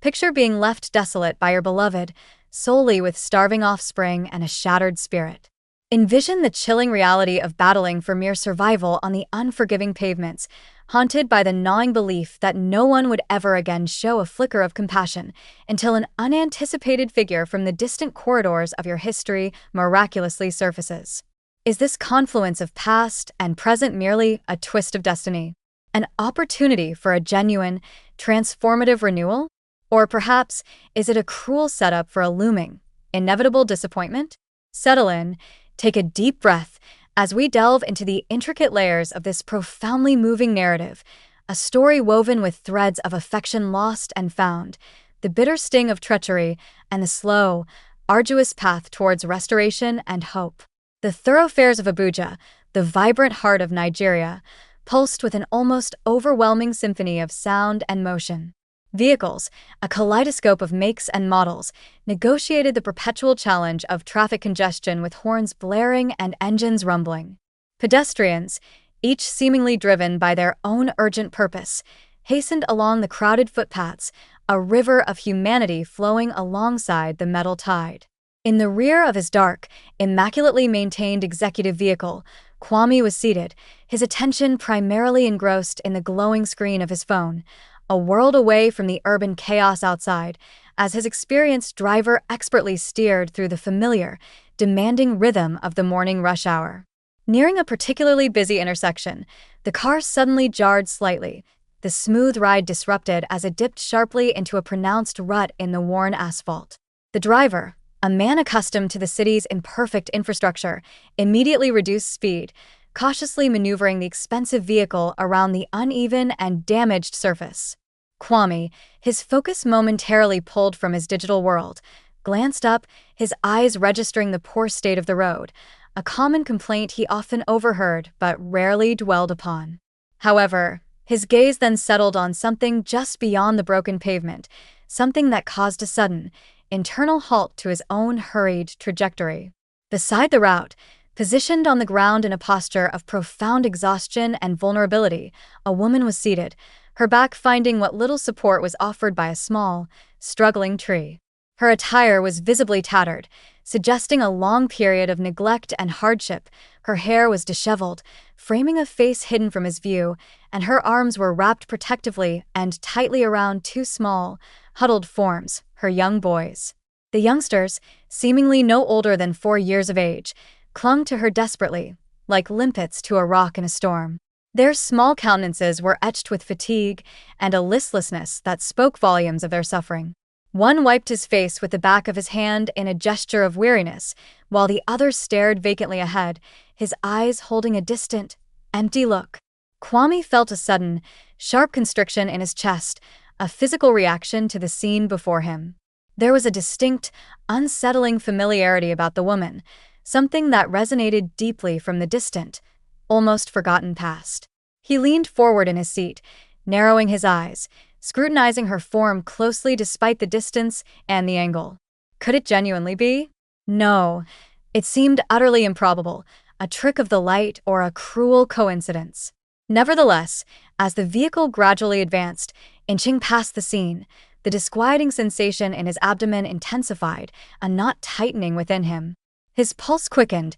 Picture being left desolate by your beloved, solely with starving offspring and a shattered spirit. Envision the chilling reality of battling for mere survival on the unforgiving pavements, haunted by the gnawing belief that no one would ever again show a flicker of compassion until an unanticipated figure from the distant corridors of your history miraculously surfaces. Is this confluence of past and present merely a twist of destiny? An opportunity for a genuine, transformative renewal? Or perhaps, is it a cruel setup for a looming, inevitable disappointment? Settle in, take a deep breath, as we delve into the intricate layers of this profoundly moving narrative, a story woven with threads of affection lost and found, the bitter sting of treachery, and the slow, arduous path towards restoration and hope. The thoroughfares of Abuja, the vibrant heart of Nigeria, pulsed with an almost overwhelming symphony of sound and motion. Vehicles, a kaleidoscope of makes and models, negotiated the perpetual challenge of traffic congestion with horns blaring and engines rumbling. Pedestrians, each seemingly driven by their own urgent purpose, hastened along the crowded footpaths, a river of humanity flowing alongside the metal tide. In the rear of his dark, immaculately maintained executive vehicle, Kwame was seated, his attention primarily engrossed in the glowing screen of his phone, a world away from the urban chaos outside, as his experienced driver expertly steered through the familiar, demanding rhythm of the morning rush hour. Nearing a particularly busy intersection, the car suddenly jarred slightly, the smooth ride disrupted as it dipped sharply into a pronounced rut in the worn asphalt. The driver, a man accustomed to the city's imperfect infrastructure, immediately reduced speed, cautiously maneuvering the expensive vehicle around the uneven and damaged surface. Kwame, his focus momentarily pulled from his digital world, glanced up, his eyes registering the poor state of the road, a common complaint he often overheard but rarely dwelled upon. However, his gaze then settled on something just beyond the broken pavement, something that caused a sudden, internal halt to his own hurried trajectory. Beside the route, positioned on the ground in a posture of profound exhaustion and vulnerability, a woman was seated, her back finding what little support was offered by a small, struggling tree. Her attire was visibly tattered, suggesting a long period of neglect and hardship. Her hair was disheveled, framing a face hidden from his view, and her arms were wrapped protectively and tightly around two small, huddled forms, her young boys. The youngsters, seemingly no older than 4 years of age, clung to her desperately, like limpets to a rock in a storm. Their small countenances were etched with fatigue and a listlessness that spoke volumes of their suffering. One wiped his face with the back of his hand in a gesture of weariness, while the other stared vacantly ahead, his eyes holding a distant, empty look. Kwame felt a sudden, sharp constriction in his chest, a physical reaction to the scene before him. There was a distinct, unsettling familiarity about the woman, something that resonated deeply from the distant, almost forgotten past. He leaned forward in his seat, narrowing his eyes, scrutinizing her form closely despite the distance and the angle. Could it genuinely be? No. It seemed utterly improbable, a trick of the light or a cruel coincidence. Nevertheless, as the vehicle gradually advanced, inching past the scene, the disquieting sensation in his abdomen intensified, a knot tightening within him. His pulse quickened,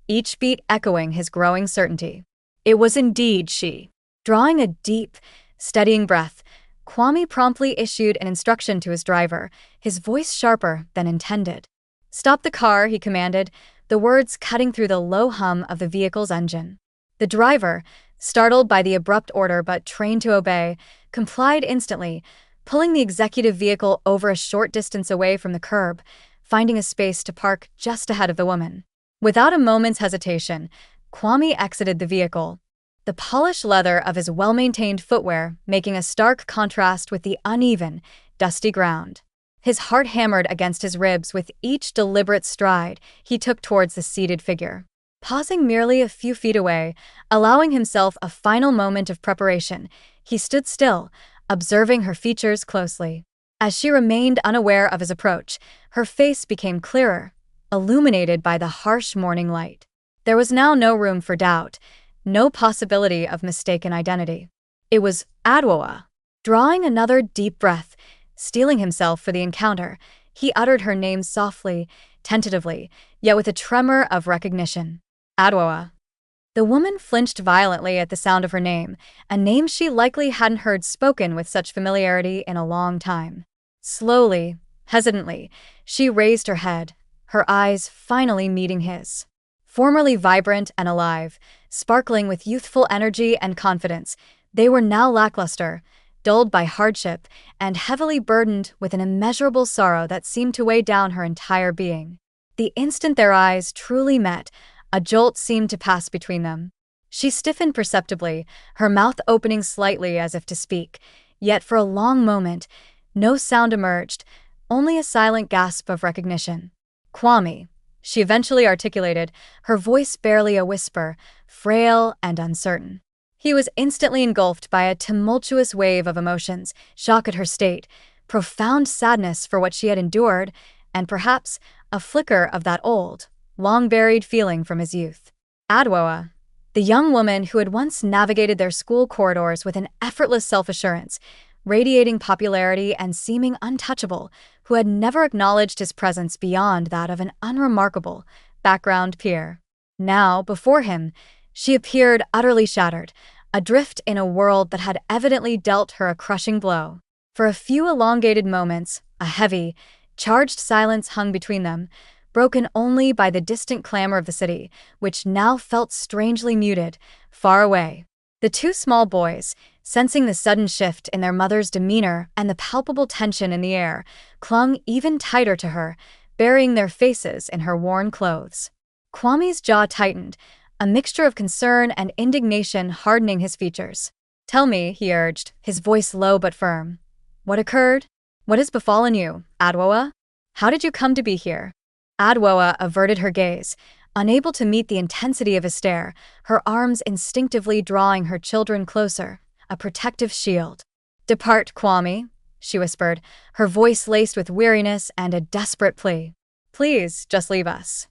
each beat echoing his growing certainty. It was indeed she. Drawing a deep, steadying breath, Kwame promptly issued an instruction to his driver, his voice sharper than intended. "Stop the car," he commanded, the words cutting through the low hum of the vehicle's engine. The driver, startled by the abrupt order but trained to obey, complied instantly, pulling the executive vehicle over a short distance away from the curb, finding a space to park just ahead of the woman. Without a moment's hesitation, Kwame exited the vehicle, the polished leather of his well-maintained footwear making a stark contrast with the uneven, dusty ground. His heart hammered against his ribs with each deliberate stride he took towards the seated figure. Pausing merely a few feet away, allowing himself a final moment of preparation, he stood still, observing her features closely. As she remained unaware of his approach, her face became clearer, illuminated by the harsh morning light. There was now no room for doubt, no possibility of mistaken identity. It was Adwoa. Drawing another deep breath, Steeling himself for the encounter, he uttered her name softly, tentatively, yet with a tremor of recognition. Adwoa. The woman flinched violently at the sound of her name, a name she likely hadn't heard spoken with such familiarity in a long time. Slowly, hesitantly, she raised her head, her eyes finally meeting his. Formerly vibrant and alive, sparkling with youthful energy and confidence, they were now lackluster, dulled by hardship, and heavily burdened with an immeasurable sorrow that seemed to weigh down her entire being. The instant their eyes truly met, a jolt seemed to pass between them. She stiffened perceptibly, her mouth opening slightly as if to speak, yet for a long moment, no sound emerged, only a silent gasp of recognition. Kwame, she eventually articulated, her voice barely a whisper, frail and uncertain. He was instantly engulfed by a tumultuous wave of emotions, shock at her state, profound sadness for what she had endured, and perhaps a flicker of that old, long-buried feeling from his youth. Adwoa, the young woman who had once navigated their school corridors with an effortless self-assurance, radiating popularity and seeming untouchable, who had never acknowledged his presence beyond that of an unremarkable background peer. Now, before him, she appeared utterly shattered, adrift in a world that had evidently dealt her a crushing blow. For a few elongated moments, a heavy, charged silence hung between them, broken only by the distant clamor of the city, which now felt strangely muted, far away. The two small boys, sensing the sudden shift in their mother's demeanor and the palpable tension in the air, clung even tighter to her, burying their faces in her worn clothes. Kwame's jaw tightened, a mixture of concern and indignation hardening his features. "Tell me," he urged, his voice low but firm. "What occurred? What has befallen you, Adwoa? How did you come to be here?" Adwoa averted her gaze, unable to meet the intensity of his stare, her arms instinctively drawing her children closer, a protective shield. "Depart, Kwame," she whispered, her voice laced with weariness and a desperate plea. "Please, just leave us."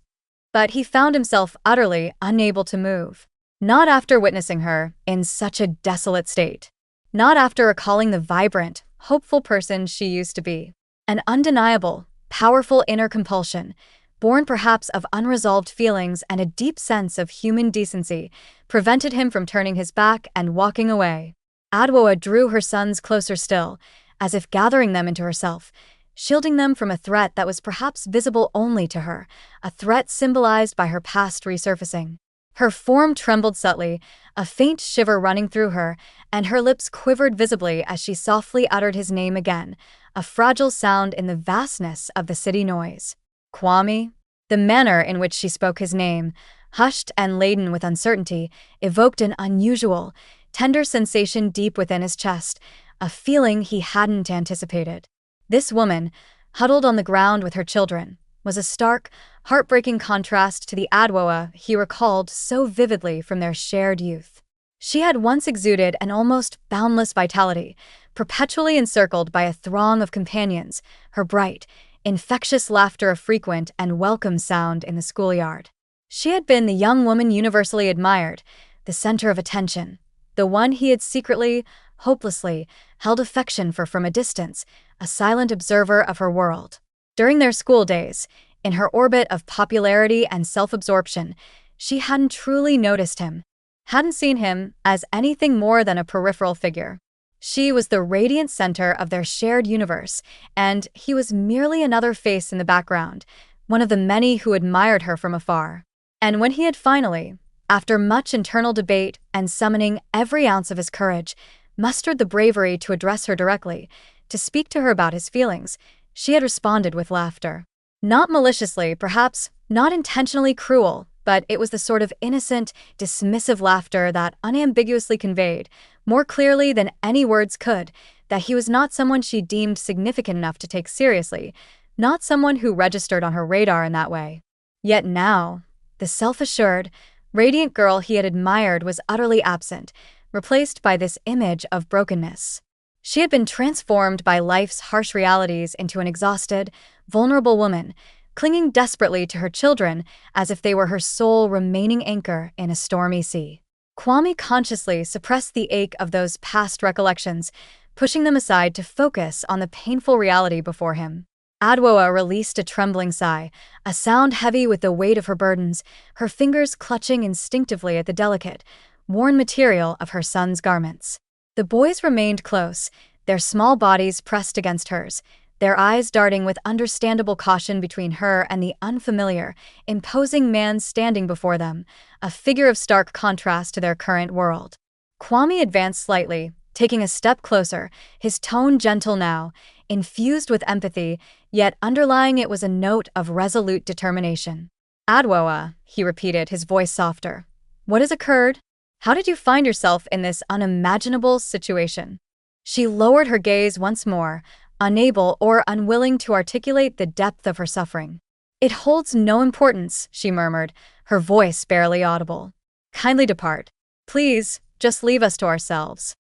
But he found himself utterly unable to move. Not after witnessing her in such a desolate state. Not after recalling the vibrant, hopeful person she used to be. An undeniable, powerful inner compulsion, born perhaps of unresolved feelings and a deep sense of human decency, prevented him from turning his back and walking away. Adwoa drew her sons closer still, as if gathering them into herself, shielding them from a threat that was perhaps visible only to her, a threat symbolized by her past resurfacing. Her form trembled subtly, a faint shiver running through her, and her lips quivered visibly as she softly uttered his name again, a fragile sound in the vastness of the city noise. Kwame? The manner in which she spoke his name, hushed and laden with uncertainty, evoked an unusual, tender sensation deep within his chest, a feeling he hadn't anticipated. This woman, huddled on the ground with her children, was a stark, heartbreaking contrast to the Adwoa he recalled so vividly from their shared youth. She had once exuded an almost boundless vitality, perpetually encircled by a throng of companions, her bright, infectious laughter a frequent and welcome sound in the schoolyard. She had been the young woman universally admired, the center of attention, the one he had secretly, hopelessly, held affection for from a distance, a silent observer of her world. During their school days, in her orbit of popularity and self-absorption, she hadn't truly noticed him, hadn't seen him as anything more than a peripheral figure. She was the radiant center of their shared universe, and he was merely another face in the background, one of the many who admired her from afar. And when he had finally, after much internal debate and summoning every ounce of his courage, mustered the bravery to address her directly, to speak to her about his feelings, she had responded with laughter. Not maliciously, perhaps, not intentionally cruel, but it was the sort of innocent, dismissive laughter that unambiguously conveyed, more clearly than any words could, that he was not someone she deemed significant enough to take seriously, not someone who registered on her radar in that way. Yet now, the self-assured, radiant girl he had admired was utterly absent, replaced by this image of brokenness. She had been transformed by life's harsh realities into an exhausted, vulnerable woman, clinging desperately to her children as if they were her sole remaining anchor in a stormy sea. Kwame consciously suppressed the ache of those past recollections, pushing them aside to focus on the painful reality before him. Adwoa released a trembling sigh, a sound heavy with the weight of her burdens, her fingers clutching instinctively at the delicate, worn material of her son's garments. The boys remained close, their small bodies pressed against hers, their eyes darting with understandable caution between her and the unfamiliar, imposing man standing before them, a figure of stark contrast to their current world. Kwame advanced slightly, taking a step closer, his tone gentle now, infused with empathy, yet underlying it was a note of resolute determination. Adwoa, he repeated, his voice softer. What has occurred? How did you find yourself in this unimaginable situation? She lowered her gaze once more, unable or unwilling to articulate the depth of her suffering. It holds no importance, she murmured, her voice barely audible. Kindly depart. Please, just leave us to ourselves.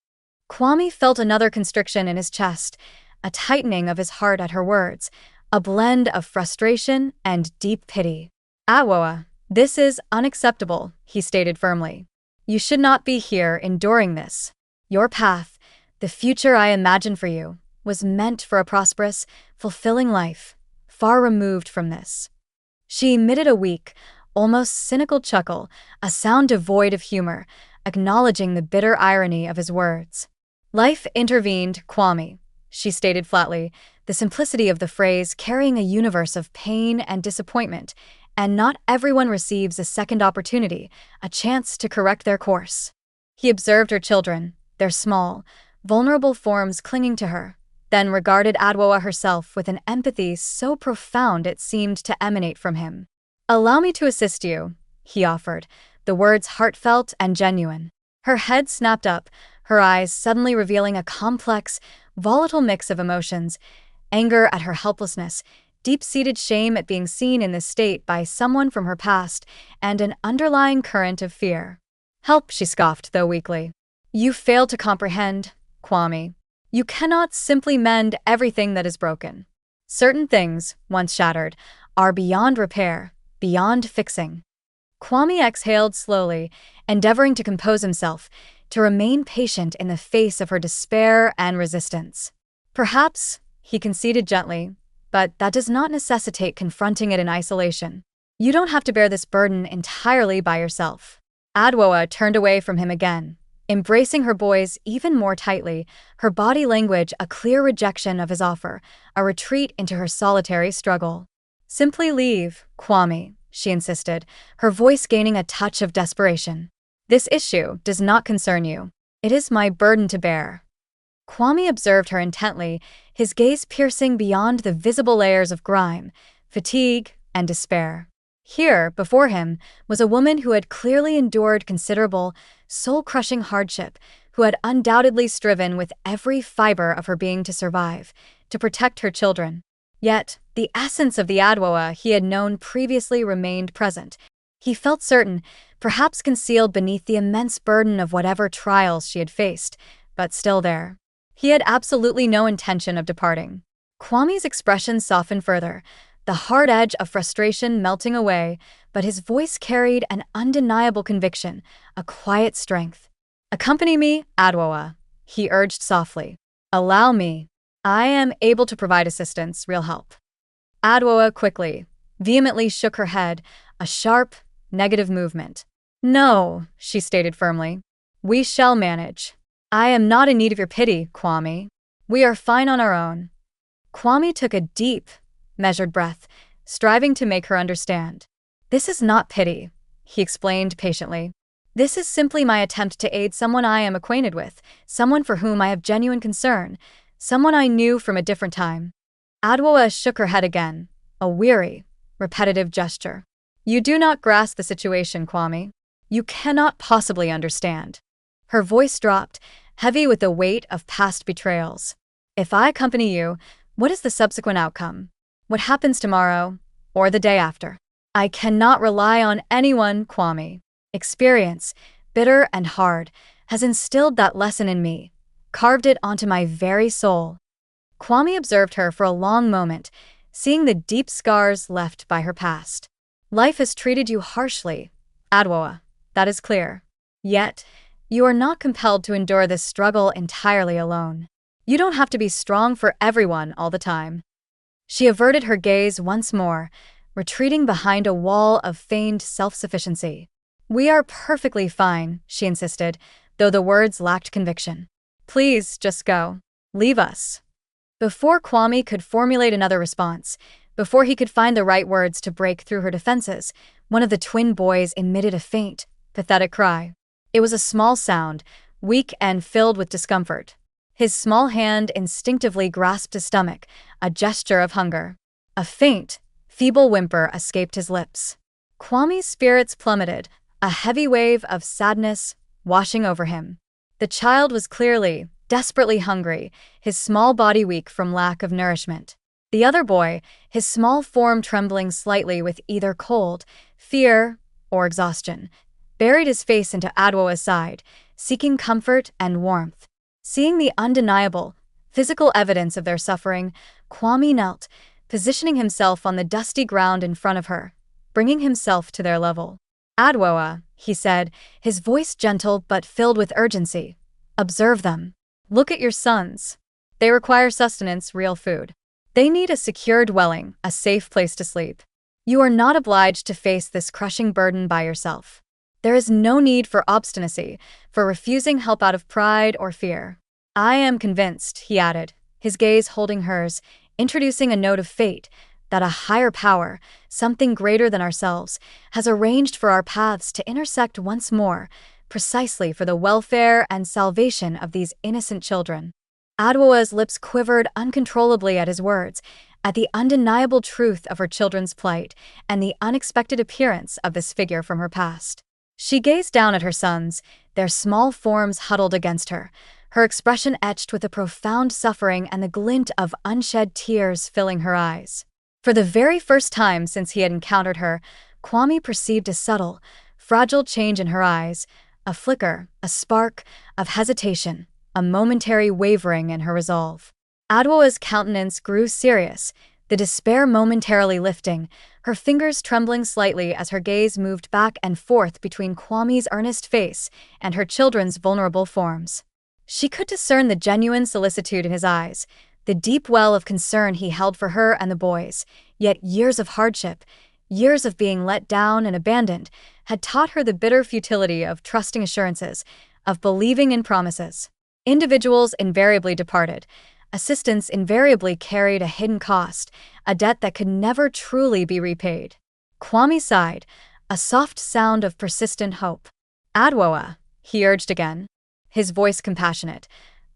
Kwame felt another constriction in his chest, a tightening of his heart at her words, a blend of frustration and deep pity. Adwoa, this is unacceptable, he stated firmly. You should not be here enduring this. Your path, the future I imagine for you, was meant for a prosperous, fulfilling life, far removed from this. She emitted a weak, almost cynical chuckle, a sound devoid of humor, acknowledging the bitter irony of his words. Life intervened, Kwame, she stated flatly, the simplicity of the phrase carrying a universe of pain and disappointment, and not everyone receives a second opportunity, a chance to correct their course. He observed her children, their small, vulnerable forms clinging to her, then regarded Adwoa herself with an empathy so profound it seemed to emanate from him. Allow me to assist you, he offered, the words heartfelt and genuine. Her head snapped up, her eyes suddenly revealing a complex, volatile mix of emotions, anger at her helplessness, deep-seated shame at being seen in this state by someone from her past, and an underlying current of fear. Help, she scoffed, though weakly. You fail to comprehend, Kwame. You cannot simply mend everything that is broken. Certain things, once shattered, are beyond repair, beyond fixing. Kwame exhaled slowly, endeavoring to compose himself, to remain patient in the face of her despair and resistance. Perhaps, he conceded gently, but that does not necessitate confronting it in isolation. You don't have to bear this burden entirely by yourself. Adwoa turned away from him again, embracing her boys even more tightly, her body language a clear rejection of his offer, a retreat into her solitary struggle. Simply leave, Kwame, she insisted, her voice gaining a touch of desperation. This issue does not concern you. It is my burden to bear. Kwame observed her intently, his gaze piercing beyond the visible layers of grime, fatigue, and despair. Here, before him, was a woman who had clearly endured considerable, soul-crushing hardship, who had undoubtedly striven with every fiber of her being to survive, to protect her children. Yet, the essence of the Adwoa he had known previously remained present. He felt certain, perhaps concealed beneath the immense burden of whatever trials she had faced, but still there. He had absolutely no intention of departing. Kwame's expression softened further, the hard edge of frustration melting away, but his voice carried an undeniable conviction, a quiet strength. Accompany me, Adwoa, he urged softly. Allow me. I am able to provide assistance, real help. Adwoa quickly, vehemently shook her head, a sharp, negative movement. No, she stated firmly. We shall manage. I am not in need of your pity, Kwame. We are fine on our own. Kwame took a deep, measured breath, striving to make her understand. This is not pity, he explained patiently. This is simply my attempt to aid someone I am acquainted with, someone for whom I have genuine concern, someone I knew from a different time. Adwoa shook her head again, a weary, repetitive gesture. You do not grasp the situation, Kwame. You cannot possibly understand. Her voice dropped, heavy with the weight of past betrayals. If I accompany you, what is the subsequent outcome? What happens tomorrow, or the day after? I cannot rely on anyone, Kwame. Experience, bitter and hard, has instilled that lesson in me, carved it onto my very soul. Kwame observed her for a long moment, seeing the deep scars left by her past. Life has treated you harshly, Adwoa, that is clear. Yet, you are not compelled to endure this struggle entirely alone. You don't have to be strong for everyone all the time. She averted her gaze once more, retreating behind a wall of feigned self-sufficiency. We are perfectly fine, she insisted, though the words lacked conviction. Please, just go. Leave us. Before Kwame could formulate another response, before he could find the right words to break through her defenses, one of the twin boys emitted a faint, pathetic cry. It was a small sound, weak and filled with discomfort. His small hand instinctively grasped his stomach, a gesture of hunger. A faint, feeble whimper escaped his lips. Kwame's spirits plummeted, a heavy wave of sadness washing over him. The child was clearly, desperately hungry, his small body weak from lack of nourishment. The other boy, his small form trembling slightly with either cold, fear, or exhaustion, buried his face into Adwoa's side, seeking comfort and warmth. Seeing the undeniable, physical evidence of their suffering, Kwame knelt, positioning himself on the dusty ground in front of her, bringing himself to their level. Adwoa, he said, his voice gentle but filled with urgency. Observe them. Look at your sons. They require sustenance, real food. They need a secure dwelling, a safe place to sleep. You are not obliged to face this crushing burden by yourself. There is no need for obstinacy, for refusing help out of pride or fear. I am convinced, he added, his gaze holding hers, introducing a note of fate, that a higher power, something greater than ourselves, has arranged for our paths to intersect once more, precisely for the welfare and salvation of these innocent children. Adwoa's lips quivered uncontrollably at his words, at the undeniable truth of her children's plight and the unexpected appearance of this figure from her past. She gazed down at her sons, their small forms huddled against her, her expression etched with a profound suffering and the glint of unshed tears filling her eyes. For the very first time since he had encountered her, Kwame perceived a subtle, fragile change in her eyes, a flicker, a spark of hesitation, a momentary wavering in her resolve. Adwoa's countenance grew serious, the despair momentarily lifting, her fingers trembling slightly as her gaze moved back and forth between Kwame's earnest face and her children's vulnerable forms. She could discern the genuine solicitude in his eyes, the deep well of concern he held for her and the boys, yet years of hardship, years of being let down and abandoned, had taught her the bitter futility of trusting assurances, of believing in promises. Individuals invariably departed. Assistance invariably carried a hidden cost, a debt that could never truly be repaid. Kwame sighed, a soft sound of persistent hope. Adwoa, he urged again, his voice compassionate.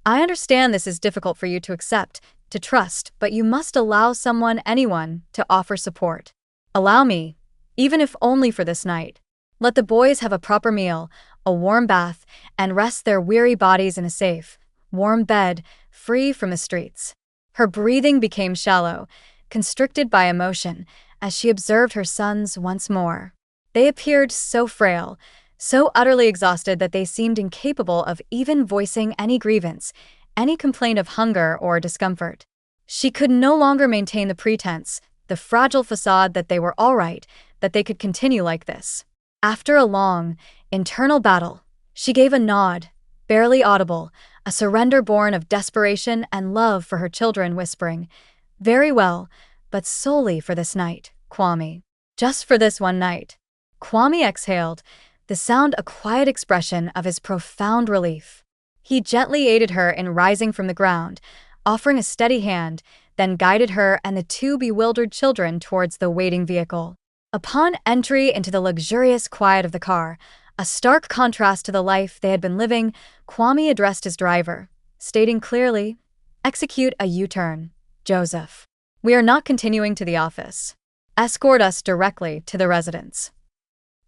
I understand this is difficult for you to accept, to trust, but you must allow someone, anyone, to offer support. Allow me, even if only for this night. Let the boys have a proper meal, a warm bath, and rest their weary bodies in a safe, warm bed, free from the streets. Her breathing became shallow, constricted by emotion, as she observed her sons once more. They appeared so frail, so utterly exhausted that they seemed incapable of even voicing any grievance, any complaint of hunger or discomfort. She could no longer maintain the pretense, the fragile facade that they were all right, that they could continue like this. After a long, internal battle, she gave a nod, barely audible, a surrender born of desperation and love for her children, whispering, "Very well, but solely for this night, Kwame. Just for this one night." Kwame exhaled, the sound a quiet expression of his profound relief. He gently aided her in rising from the ground, offering a steady hand, then guided her and the two bewildered children towards the waiting vehicle. Upon entry into the luxurious quiet of the car, a stark contrast to the life they had been living, Kwame addressed his driver, stating clearly, "Execute a U-turn, Joseph. We are not continuing to the office. Escort us directly to the residence."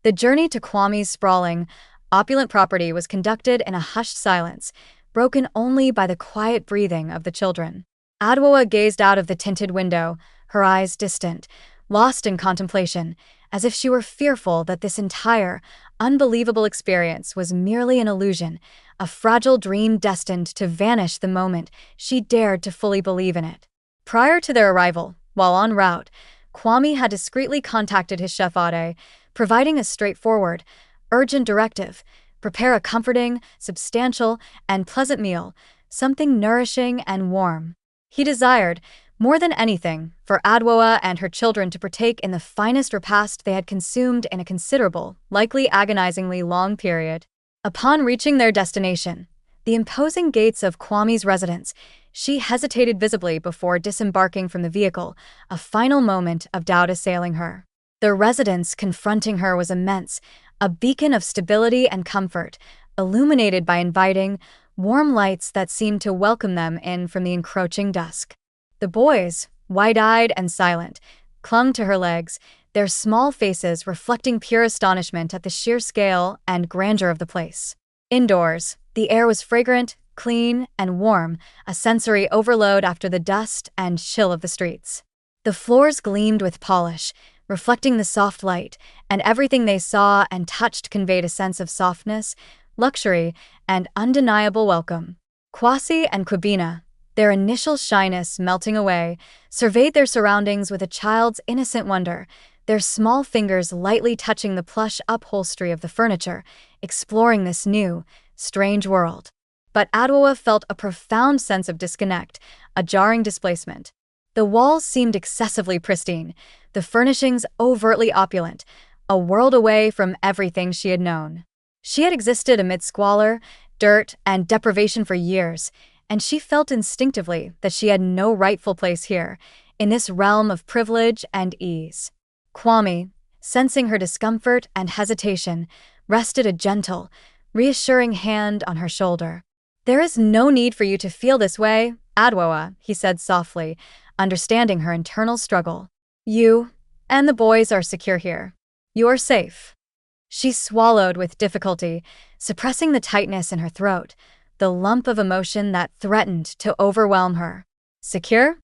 The journey to Kwame's sprawling, opulent property was conducted in a hushed silence, broken only by the quiet breathing of the children. Adwoa gazed out of the tinted window, her eyes distant, lost in contemplation, as if she were fearful that this entire, unbelievable experience was merely an illusion, a fragile dream destined to vanish the moment she dared to fully believe in it. Prior to their arrival, while en route, Kwame had discreetly contacted his chef Ade, providing a straightforward, urgent directive: prepare a comforting, substantial, and pleasant meal, something nourishing and warm. He desired, more than anything, for Adwoa and her children to partake in the finest repast they had consumed in a considerable, likely agonizingly long period. Upon reaching their destination, the imposing gates of Kwami's residence, she hesitated visibly before disembarking from the vehicle, a final moment of doubt assailing her. The residence confronting her was immense, a beacon of stability and comfort, illuminated by inviting, warm lights that seemed to welcome them in from the encroaching dusk. The boys, wide-eyed and silent, clung to her legs, their small faces reflecting pure astonishment at the sheer scale and grandeur of the place. Indoors, the air was fragrant, clean, and warm, a sensory overload after the dust and chill of the streets. The floors gleamed with polish, reflecting the soft light, and everything they saw and touched conveyed a sense of softness, luxury, and undeniable welcome. Kwasi and Kwabena, their initial shyness melting away, surveyed their surroundings with a child's innocent wonder, their small fingers lightly touching the plush upholstery of the furniture, exploring this new, strange world. But Adwoa felt a profound sense of disconnect, a jarring displacement. The walls seemed excessively pristine, the furnishings overtly opulent, a world away from everything she had known. She had existed amid squalor, dirt, and deprivation for years, and she felt instinctively that she had no rightful place here, in this realm of privilege and ease. Kwame, sensing her discomfort and hesitation, rested a gentle, reassuring hand on her shoulder. "There is no need for you to feel this way, Adwoa," he said softly, understanding her internal struggle. "You and the boys are secure here. You are safe." She swallowed with difficulty, suppressing the tightness in her throat, the lump of emotion that threatened to overwhelm her. Secure?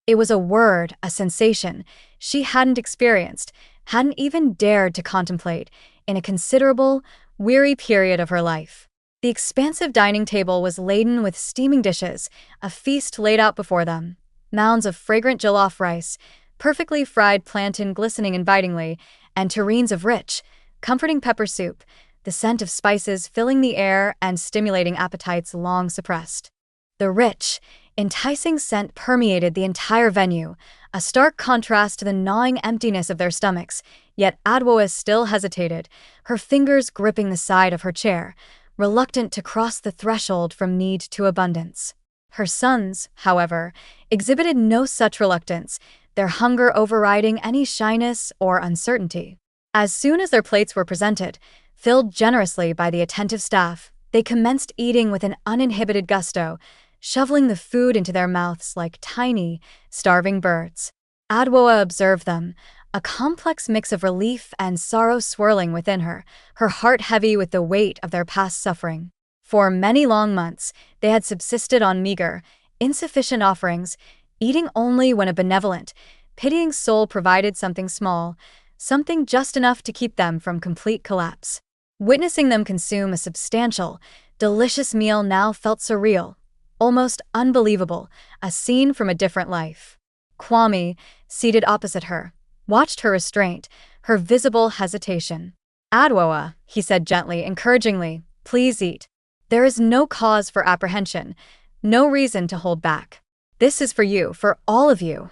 It was a word, a sensation, she hadn't experienced, hadn't even dared to contemplate, in a considerable, weary period of her life. The expansive dining table was laden with steaming dishes, a feast laid out before them. Mounds of fragrant jollof rice, perfectly fried plantain glistening invitingly, and tureens of rich, comforting pepper soup, the scent of spices filling the air and stimulating appetites long suppressed. The rich, enticing scent permeated the entire venue, a stark contrast to the gnawing emptiness of their stomachs, yet Adwoa still hesitated, her fingers gripping the side of her chair, reluctant to cross the threshold from need to abundance. Her sons, however, exhibited no such reluctance, their hunger overriding any shyness or uncertainty. As soon as their plates were presented, filled generously by the attentive staff, they commenced eating with an uninhibited gusto, shoveling the food into their mouths like tiny, starving birds. Adwoa observed them, a complex mix of relief and sorrow swirling within her, her heart heavy with the weight of their past suffering. For many long months, they had subsisted on meager, insufficient offerings, eating only when a benevolent, pitying soul provided something small, something just enough to keep them from complete collapse. Witnessing them consume a substantial, delicious meal now felt surreal, almost unbelievable, a scene from a different life. Kwame, seated opposite her, watched her restraint, her visible hesitation. "Adwoa," he said gently, encouragingly, "please eat. There is no cause for apprehension, no reason to hold back. This is for you, for all of you."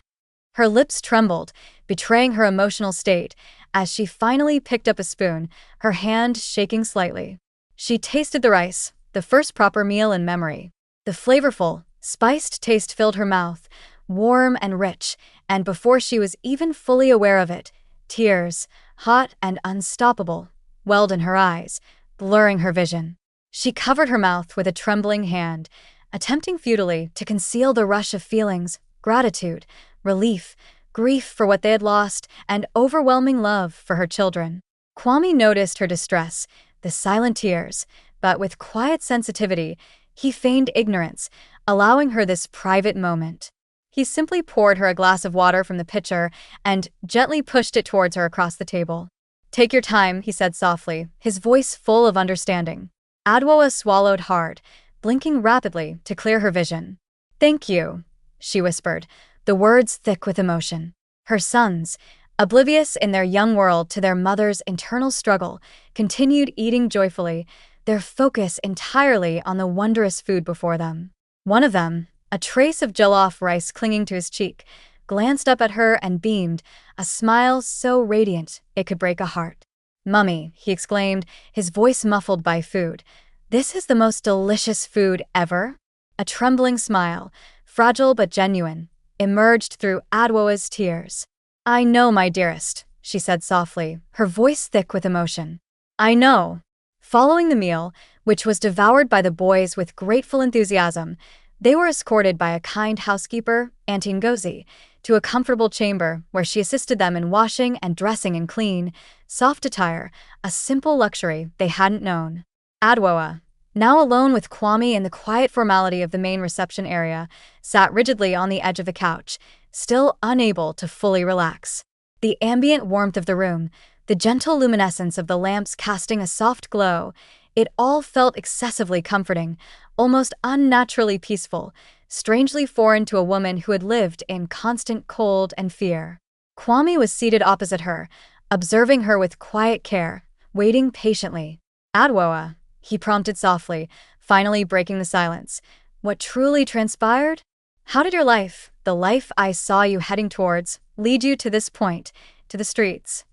Her lips trembled, betraying her emotional state, as she finally picked up a spoon, her hand shaking slightly. She tasted the rice, the first proper meal in memory. The flavorful, spiced taste filled her mouth, warm and rich, and before she was even fully aware of it, tears, hot and unstoppable, welled in her eyes, blurring her vision. She covered her mouth with a trembling hand, attempting futilely to conceal the rush of feelings, gratitude, relief, grief for what they had lost, and overwhelming love for her children. Kwame noticed her distress, the silent tears, but with quiet sensitivity, he feigned ignorance, allowing her this private moment. He simply poured her a glass of water from the pitcher and gently pushed it towards her across the table. "Take your time," he said softly, his voice full of understanding. Adwoa swallowed hard, blinking rapidly to clear her vision. "Thank you," she whispered, the words thick with emotion. Her sons, oblivious in their young world to their mother's internal struggle, continued eating joyfully, their focus entirely on the wondrous food before them. One of them, a trace of jollof rice clinging to his cheek, glanced up at her and beamed, a smile so radiant it could break a heart. "Mummy," he exclaimed, his voice muffled by food. "This is the most delicious food ever?" A trembling smile, fragile but genuine, emerged through Adwoa's tears. "I know, my dearest," she said softly, her voice thick with emotion. "I know." Following the meal, which was devoured by the boys with grateful enthusiasm, they were escorted by a kind housekeeper, Auntie Ngozi, to a comfortable chamber where she assisted them in washing and dressing in clean, soft attire, a simple luxury they hadn't known. Adwoa, now alone with Kwame in the quiet formality of the main reception area, sat rigidly on the edge of the couch, still unable to fully relax. The ambient warmth of the room, the gentle luminescence of the lamps casting a soft glow, it all felt excessively comforting, almost unnaturally peaceful, strangely foreign to a woman who had lived in constant cold and fear. Kwame was seated opposite her, observing her with quiet care, waiting patiently. "Adwoa," he prompted softly, finally breaking the silence. "What truly transpired? How did your life, the life I saw you heading towards, lead you to this point, to the streets?"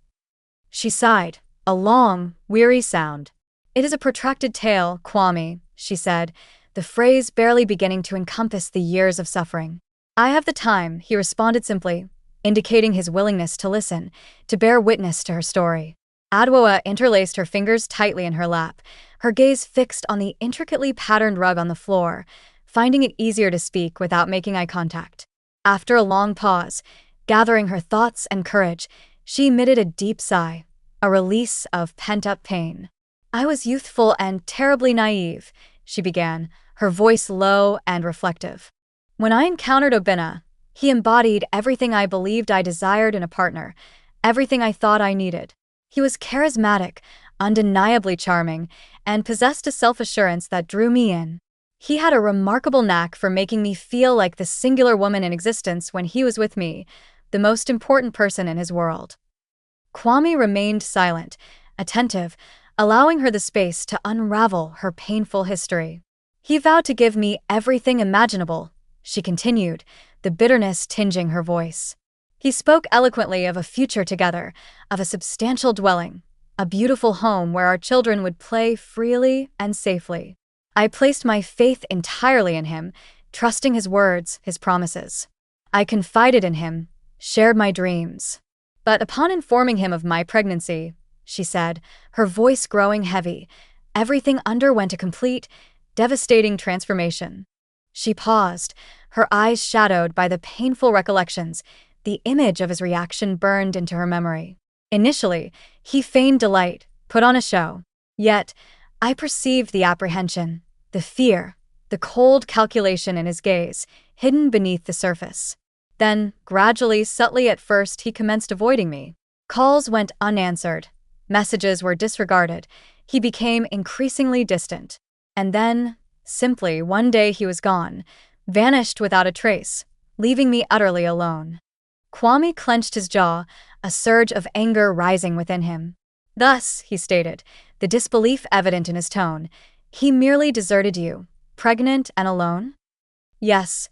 She sighed, a long, weary sound. "It is a protracted tale, Kwame," she said, the phrase barely beginning to encompass the years of suffering. "I have the time," he responded simply, indicating his willingness to listen, to bear witness to her story. Adwoa interlaced her fingers tightly in her lap, her gaze fixed on the intricately patterned rug on the floor, finding it easier to speak without making eye contact. After a long pause, gathering her thoughts and courage, she emitted a deep sigh, a release of pent-up pain. "I was youthful and terribly naive," she began, her voice low and reflective. "When I encountered Obinna, he embodied everything I believed I desired in a partner, everything I thought I needed. He was charismatic, undeniably charming, and possessed a self-assurance that drew me in. He had a remarkable knack for making me feel like the singular woman in existence when he was with me, the most important person in his world." Kwame remained silent, attentive, allowing her the space to unravel her painful history. "He vowed to give me everything imaginable," she continued, the bitterness tinging her voice. "He spoke eloquently of a future together, of a substantial dwelling, a beautiful home where our children would play freely and safely. I placed my faith entirely in him, trusting his words, his promises. I confided in him, shared my dreams. But upon informing him of my pregnancy," she said, her voice growing heavy, "everything underwent a complete, devastating transformation." She paused, her eyes shadowed by the painful recollections. The image of his reaction burned into her memory. "Initially, he feigned delight, put on a show. Yet, I perceived the apprehension, the fear, the cold calculation in his gaze, hidden beneath the surface. Then, gradually, subtly at first, he commenced avoiding me. Calls went unanswered. Messages were disregarded. He became increasingly distant. And then, simply, one day he was gone, vanished without a trace, leaving me utterly alone." Kwame clenched his jaw, a surge of anger rising within him. "Thus," he stated, the disbelief evident in his tone, "he merely deserted you, pregnant and alone?" "Yes,"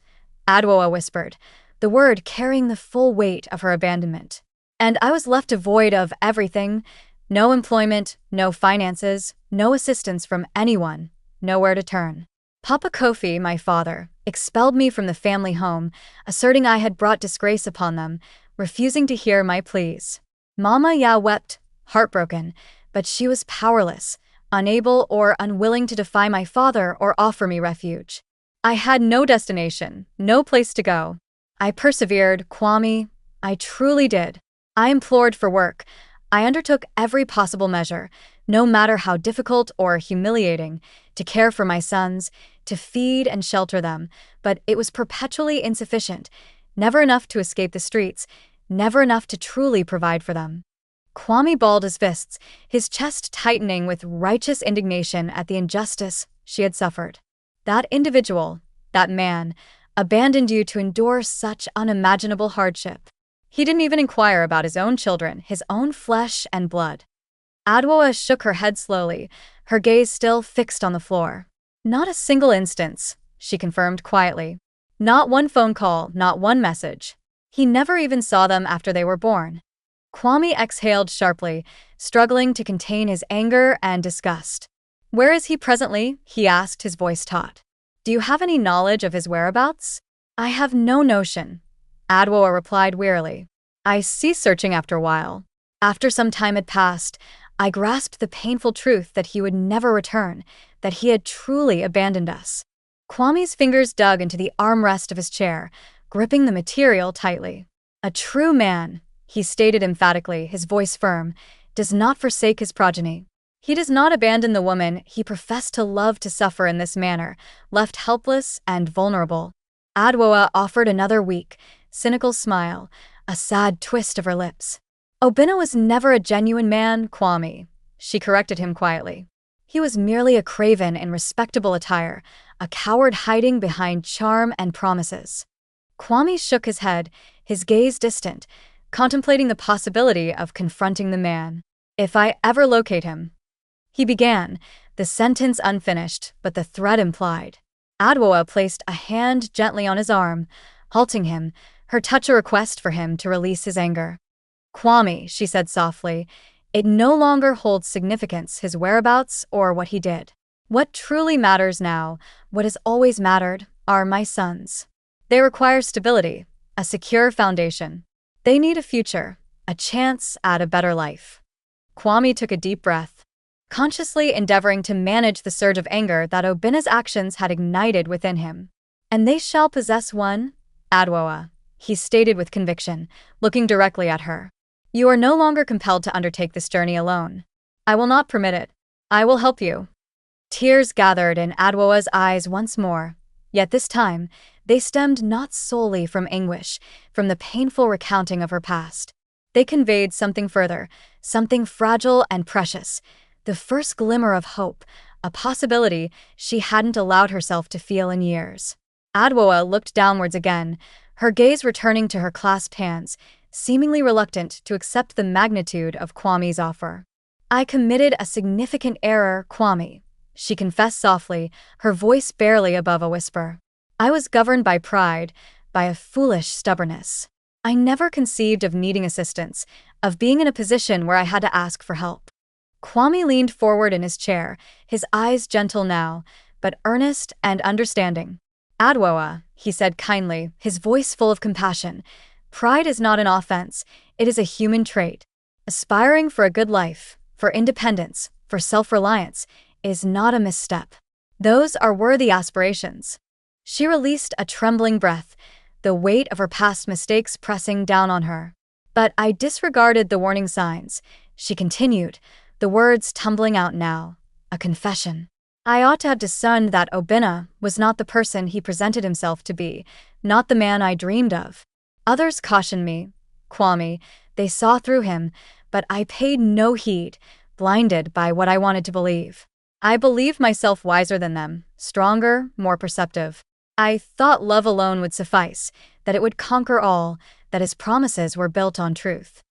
Adwoa whispered, the word carrying the full weight of her abandonment. "And I was left devoid of everything, no employment, no finances, no assistance from anyone, nowhere to turn. Papa Kofi, my father, expelled me from the family home, asserting I had brought disgrace upon them, refusing to hear my pleas. Mama Ya wept, heartbroken, but she was powerless, unable or unwilling to defy my father or offer me refuge. I had no destination, no place to go. I persevered, Kwame. I truly did. I implored for work. I undertook every possible measure, no matter how difficult or humiliating, to care for my sons, to feed and shelter them, but it was perpetually insufficient, never enough to escape the streets, never enough to truly provide for them." Kwame balled his fists, his chest tightening with righteous indignation at the injustice she had suffered. "That individual, that man, abandoned you to endure such unimaginable hardship. He didn't even inquire about his own children, his own flesh and blood." Adwoa shook her head slowly, her gaze still fixed on the floor. "Not a single instance," she confirmed quietly. Not one phone call, not one message. He never even saw them after they were born. Kwame exhaled sharply, struggling to contain his anger and disgust. Where is he presently? He asked, his voice taut. Do you have any knowledge of his whereabouts? I have no notion, Adwoa replied wearily. I ceased searching after a while. After some time had passed, I grasped the painful truth that he would never return, that he had truly abandoned us. Kwame's fingers dug into the armrest of his chair, gripping the material tightly. A true man, he stated emphatically, his voice firm, does not forsake his progeny. He does not abandon the woman he professed to love to suffer in this manner, left helpless and vulnerable. Adwoa offered another weak, cynical smile, a sad twist of her lips. Obinna was never a genuine man, Kwame, she corrected him quietly. He was merely a craven in respectable attire, a coward hiding behind charm and promises. Kwame shook his head, his gaze distant, contemplating the possibility of confronting the man. If I ever locate him, he began, the sentence unfinished, but the threat implied. Adwoa placed a hand gently on his arm, halting him, her touch a request for him to release his anger. Kwame, she said softly, it no longer holds significance, his whereabouts or what he did. What truly matters now, what has always mattered, are my sons. They require stability, a secure foundation. They need a future, a chance at a better life. Kwame took a deep breath, consciously endeavoring to manage the surge of anger that Obinna's actions had ignited within him. And they shall possess one, Adwoa, he stated with conviction, looking directly at her. You are no longer compelled to undertake this journey alone. I will not permit it. I will help you. Tears gathered in Adwoa's eyes once more, yet this time they stemmed not solely from anguish, from the painful recounting of her past. They conveyed something further, something fragile and precious, the first glimmer of hope, a possibility she hadn't allowed herself to feel in years. Adwoa looked downwards again, her gaze returning to her clasped hands, seemingly reluctant to accept the magnitude of Kwame's offer. I committed a significant error, Kwame, she confessed softly, her voice barely above a whisper. I was governed by pride, by a foolish stubbornness. I never conceived of needing assistance, of being in a position where I had to ask for help. Kwame leaned forward in his chair, his eyes gentle now, but earnest and understanding. Adwoa, he said kindly, his voice full of compassion, pride is not an offense, it is a human trait. Aspiring for a good life, for independence, for self-reliance, is not a misstep. Those are worthy aspirations. She released a trembling breath, the weight of her past mistakes pressing down on her. But I disregarded the warning signs, she continued, the words tumbling out now, a confession. I ought to have discerned that Obinna was not the person he presented himself to be, not the man I dreamed of. Others cautioned me, Kwame, they saw through him, but I paid no heed, blinded by what I wanted to believe. I believed myself wiser than them, stronger, more perceptive. I thought love alone would suffice, that it would conquer all, that his promises were built on truth.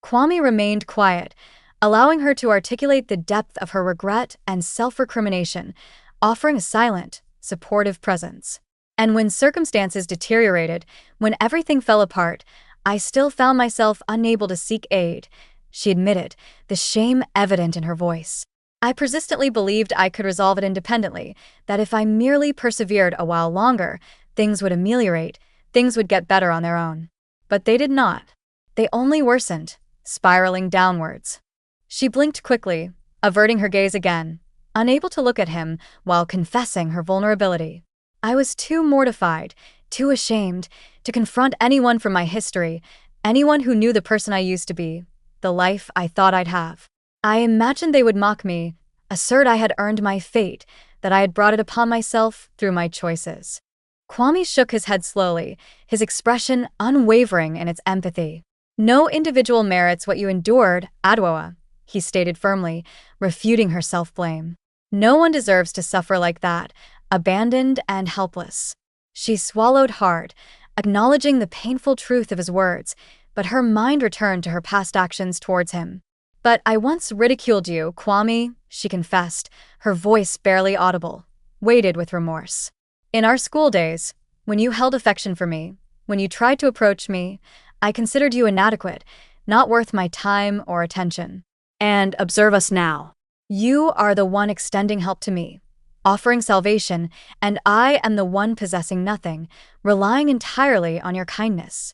Kwame remained quiet, allowing her to articulate the depth of her regret and self-recrimination, offering a silent, supportive presence. And when circumstances deteriorated, when everything fell apart, I still found myself unable to seek aid, she admitted, the shame evident in her voice. I persistently believed I could resolve it independently, that if I merely persevered a while longer, things would ameliorate, things would get better on their own. But they did not. They only worsened, spiraling downwards. She blinked quickly, averting her gaze again, unable to look at him while confessing her vulnerability. I was too mortified, too ashamed, to confront anyone from my history, anyone who knew the person I used to be, the life I thought I'd have. I imagined they would mock me, assert I had earned my fate, that I had brought it upon myself through my choices. Kwame shook his head slowly, his expression unwavering in its empathy. No individual merits what you endured, Adwoa, he stated firmly, refuting her self-blame. No one deserves to suffer like that, abandoned and helpless. She swallowed hard, acknowledging the painful truth of his words, but her mind returned to her past actions towards him. But I once ridiculed you, Kwame, she confessed, her voice barely audible, weighted with remorse. In our school days, when you held affection for me, when you tried to approach me, I considered you inadequate, not worth my time or attention. And observe us now. You are the one extending help to me, offering salvation, and I am the one possessing nothing, relying entirely on your kindness.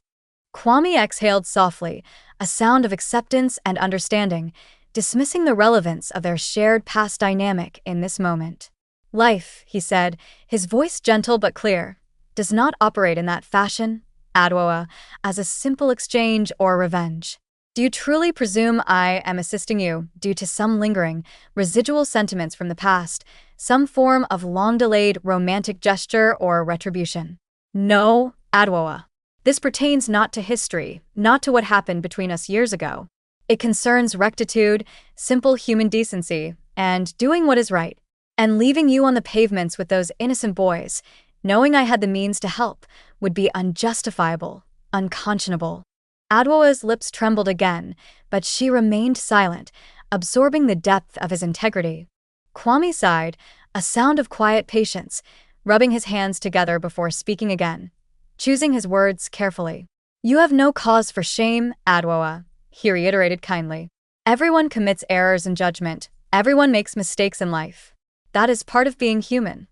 Kwame exhaled softly, a sound of acceptance and understanding, dismissing the relevance of their shared past dynamic in this moment. Life, he said, his voice gentle but clear, does not operate in that fashion, Adwoa, as a simple exchange or revenge. Do you truly presume I am assisting you due to some lingering, residual sentiments from the past, some form of long-delayed romantic gesture or retribution? No, Adwoa. This pertains not to history, not to what happened between us years ago. It concerns rectitude, simple human decency, and doing what is right. And leaving you on the pavements with those innocent boys, knowing I had the means to help, would be unjustifiable, unconscionable. Adwoa's lips trembled again, but she remained silent, absorbing the depth of his integrity. Kwame sighed, a sound of quiet patience, rubbing his hands together before speaking again, choosing his words carefully. You have no cause for shame, Adwoa, he reiterated kindly. Everyone commits errors in judgment. Everyone makes mistakes in life. That is part of being human.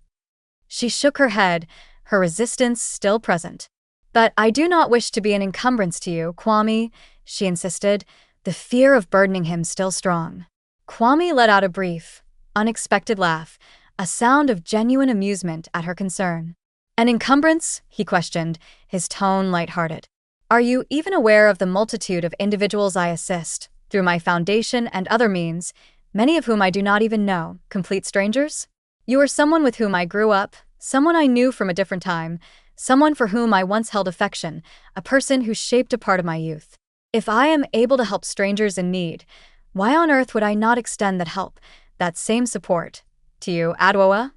She shook her head, her resistance still present. But I do not wish to be an encumbrance to you, Kwame, she insisted, the fear of burdening him still strong. Kwame let out a brief, unexpected laugh, a sound of genuine amusement at her concern. An encumbrance? He questioned, his tone light-hearted. Are you even aware of the multitude of individuals I assist, through my foundation and other means, many of whom I do not even know, complete strangers? You are someone with whom I grew up, someone I knew from a different time, someone for whom I once held affection, a person who shaped a part of my youth. If I am able to help strangers in need, why on earth would I not extend that help, that same support, to you, Adwoa?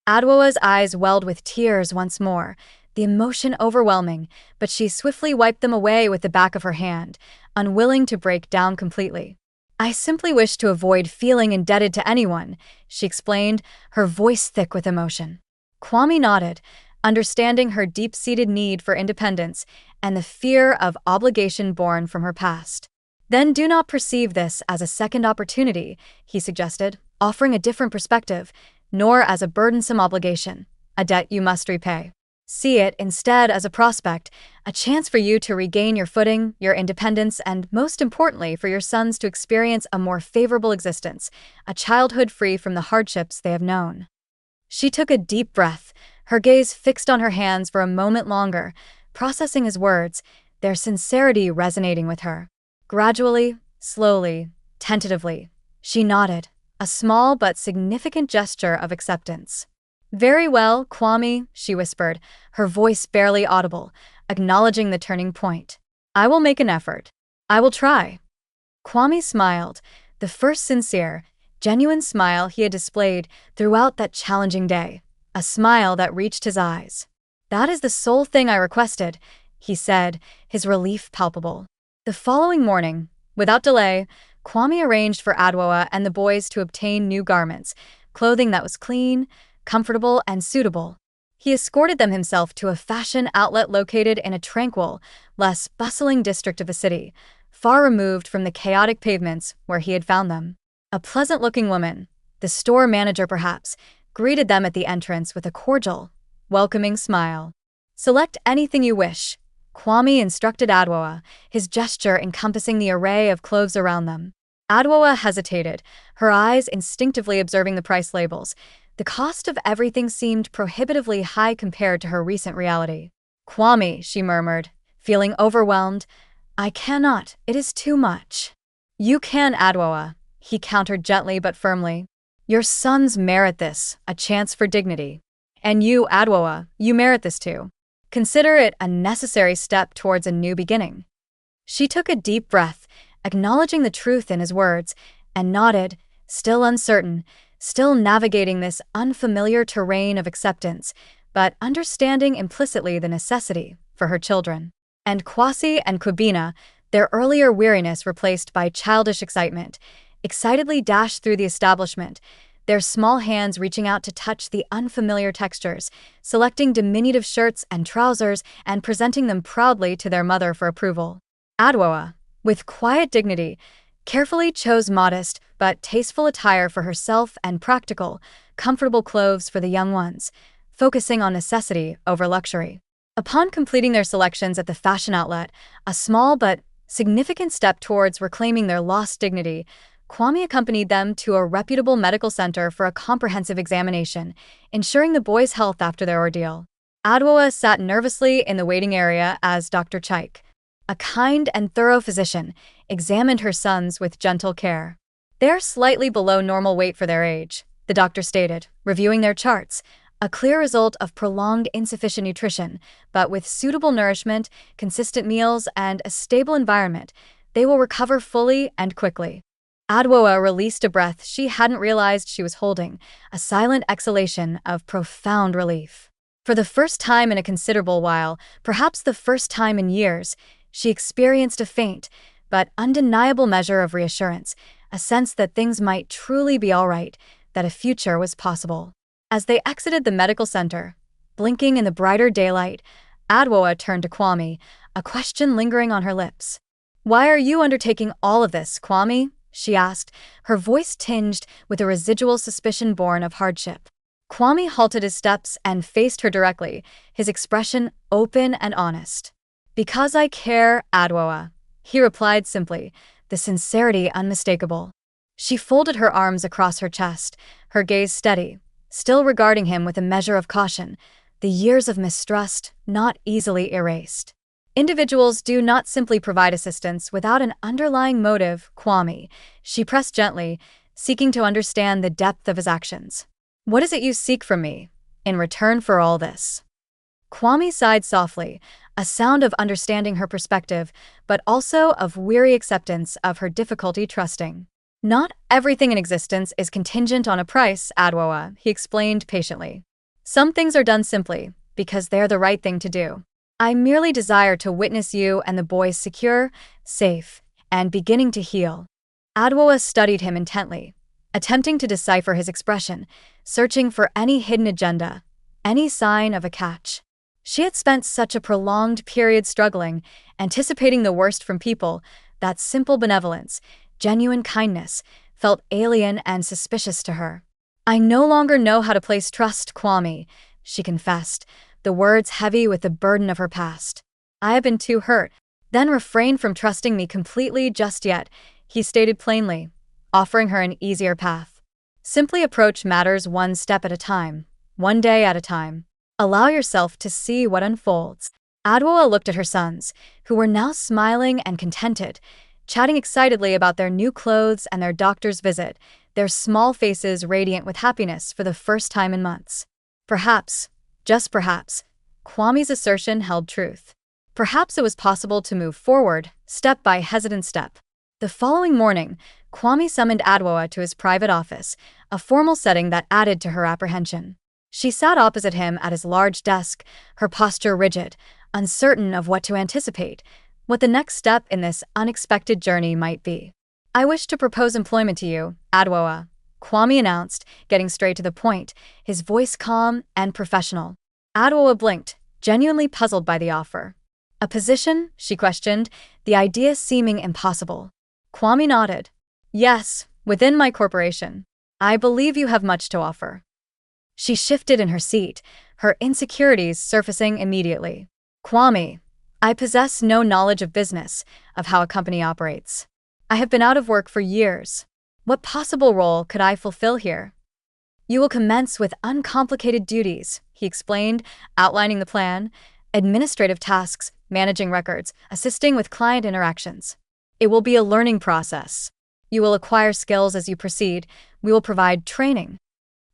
Adwoa's eyes welled with tears once more, the emotion overwhelming, but she swiftly wiped them away with the back of her hand, unwilling to break down completely. I simply wish to avoid feeling indebted to anyone, she explained, her voice thick with emotion. Kwame nodded, understanding her deep-seated need for independence and the fear of obligation born from her past. Then do not perceive this as a second opportunity, he suggested, offering a different perspective, nor as a burdensome obligation, a debt you must repay. See it instead as a prospect, a chance for you to regain your footing, your independence, and most importantly for your sons to experience a more favorable existence, a childhood free from the hardships they have known. She took a deep breath, her gaze fixed on her hands for a moment longer, processing his words, their sincerity resonating with her. Gradually, slowly, tentatively, she nodded, a small but significant gesture of acceptance. Very well, Kwame, she whispered, her voice barely audible, acknowledging the turning point. I will make an effort. I will try. Kwame smiled, the first sincere, genuine smile he had displayed throughout that challenging day, a smile that reached his eyes. That is the sole thing I requested, he said, his relief palpable. The following morning, without delay, Kwame arranged for Adwoa and the boys to obtain new garments, clothing that was clean, comfortable, and suitable. He escorted them himself to a fashion outlet located in a tranquil, less bustling district of the city, far removed from the chaotic pavements where he had found them. A pleasant-looking woman, the store manager perhaps, greeted them at the entrance with a cordial, welcoming smile. Select anything you wish, Kwame instructed Adwoa, his gesture encompassing the array of clothes around them. Adwoa hesitated, her eyes instinctively observing the price labels. The cost of everything seemed prohibitively high compared to her recent reality. Kwame, she murmured, feeling overwhelmed. I cannot, it is too much. You can, Adwoa, he countered gently but firmly. Your sons merit this, a chance for dignity. And you, Adwoa, you merit this too. Consider it a necessary step towards a new beginning. She took a deep breath, acknowledging the truth in his words, and nodded, still uncertain, still navigating this unfamiliar terrain of acceptance, but understanding implicitly the necessity for her children. And Kwasi and Kubina, their earlier weariness replaced by childish excitement, excitedly dashed through the establishment, their small hands reaching out to touch the unfamiliar textures, selecting diminutive shirts and trousers and presenting them proudly to their mother for approval. Adwoa, with quiet dignity, carefully chose modest but tasteful attire for herself and practical, comfortable clothes for the young ones, focusing on necessity over luxury. Upon completing their selections at the fashion outlet, a small but significant step towards reclaiming their lost dignity, Kwame accompanied them to a reputable medical center for a comprehensive examination, ensuring the boys' health after their ordeal. Adwoa sat nervously in the waiting area as Dr. Chaik, a kind and thorough physician, examined her sons with gentle care. "They're slightly below normal weight for their age," the doctor stated, reviewing their charts, a clear result of prolonged insufficient nutrition, but with suitable nourishment, consistent meals, and a stable environment, they will recover fully and quickly. Adwoa released a breath she hadn't realized she was holding, a silent exhalation of profound relief. For the first time in a considerable while, perhaps the first time in years, she experienced a faint but undeniable measure of reassurance, a sense that things might truly be all right, that a future was possible. As they exited the medical center, blinking in the brighter daylight, Adwoa turned to Kwame, a question lingering on her lips. "Why are you undertaking all of this, Kwame?" she asked, her voice tinged with a residual suspicion born of hardship. Kwame halted his steps and faced her directly, his expression open and honest. "Because I care, Adwoa," he replied simply, the sincerity unmistakable. She folded her arms across her chest, her gaze steady, still regarding him with a measure of caution, the years of mistrust not easily erased. "Individuals do not simply provide assistance without an underlying motive, Kwame," she pressed gently, seeking to understand the depth of his actions. "What is it you seek from me, in return for all this?" Kwame sighed softly, a sound of understanding her perspective, but also of weary acceptance of her difficulty trusting. "Not everything in existence is contingent on a price, Adwoa," he explained patiently. "Some things are done simply, because they're the right thing to do. I merely desire to witness you and the boys secure, safe, and beginning to heal." Adwoa studied him intently, attempting to decipher his expression, searching for any hidden agenda, any sign of a catch. She had spent such a prolonged period struggling, anticipating the worst from people, that simple benevolence, genuine kindness, felt alien and suspicious to her. "I no longer know how to place trust, Kwame," she confessed, the words heavy with the burden of her past. "I have been too hurt, then refrained from trusting me completely just yet," he stated plainly, offering her an easier path. "Simply approach matters one step at a time, one day at a time. Allow yourself to see what unfolds." Adwoa looked at her sons, who were now smiling and contented, chatting excitedly about their new clothes and their doctor's visit, their small faces radiant with happiness for the first time in months. Perhaps, just perhaps, Kwame's assertion held truth. Perhaps it was possible to move forward, step by hesitant step. The following morning, Kwame summoned Adwoa to his private office, a formal setting that added to her apprehension. She sat opposite him at his large desk, her posture rigid, uncertain of what to anticipate, what the next step in this unexpected journey might be. "I wish to propose employment to you, Adwoa," Kwame announced, getting straight to the point, his voice calm and professional. Adwoa blinked, genuinely puzzled by the offer. "A position?" she questioned, the idea seeming impossible. Kwame nodded. "Yes, within my corporation. I believe you have much to offer." She shifted in her seat, her insecurities surfacing immediately. "Kwame, I possess no knowledge of business, of how a company operates. I have been out of work for years. What possible role could I fulfill here?" "You will commence with uncomplicated duties," he explained, outlining the plan: administrative tasks, managing records, assisting with client interactions. "It will be a learning process. You will acquire skills as you proceed. We will provide training."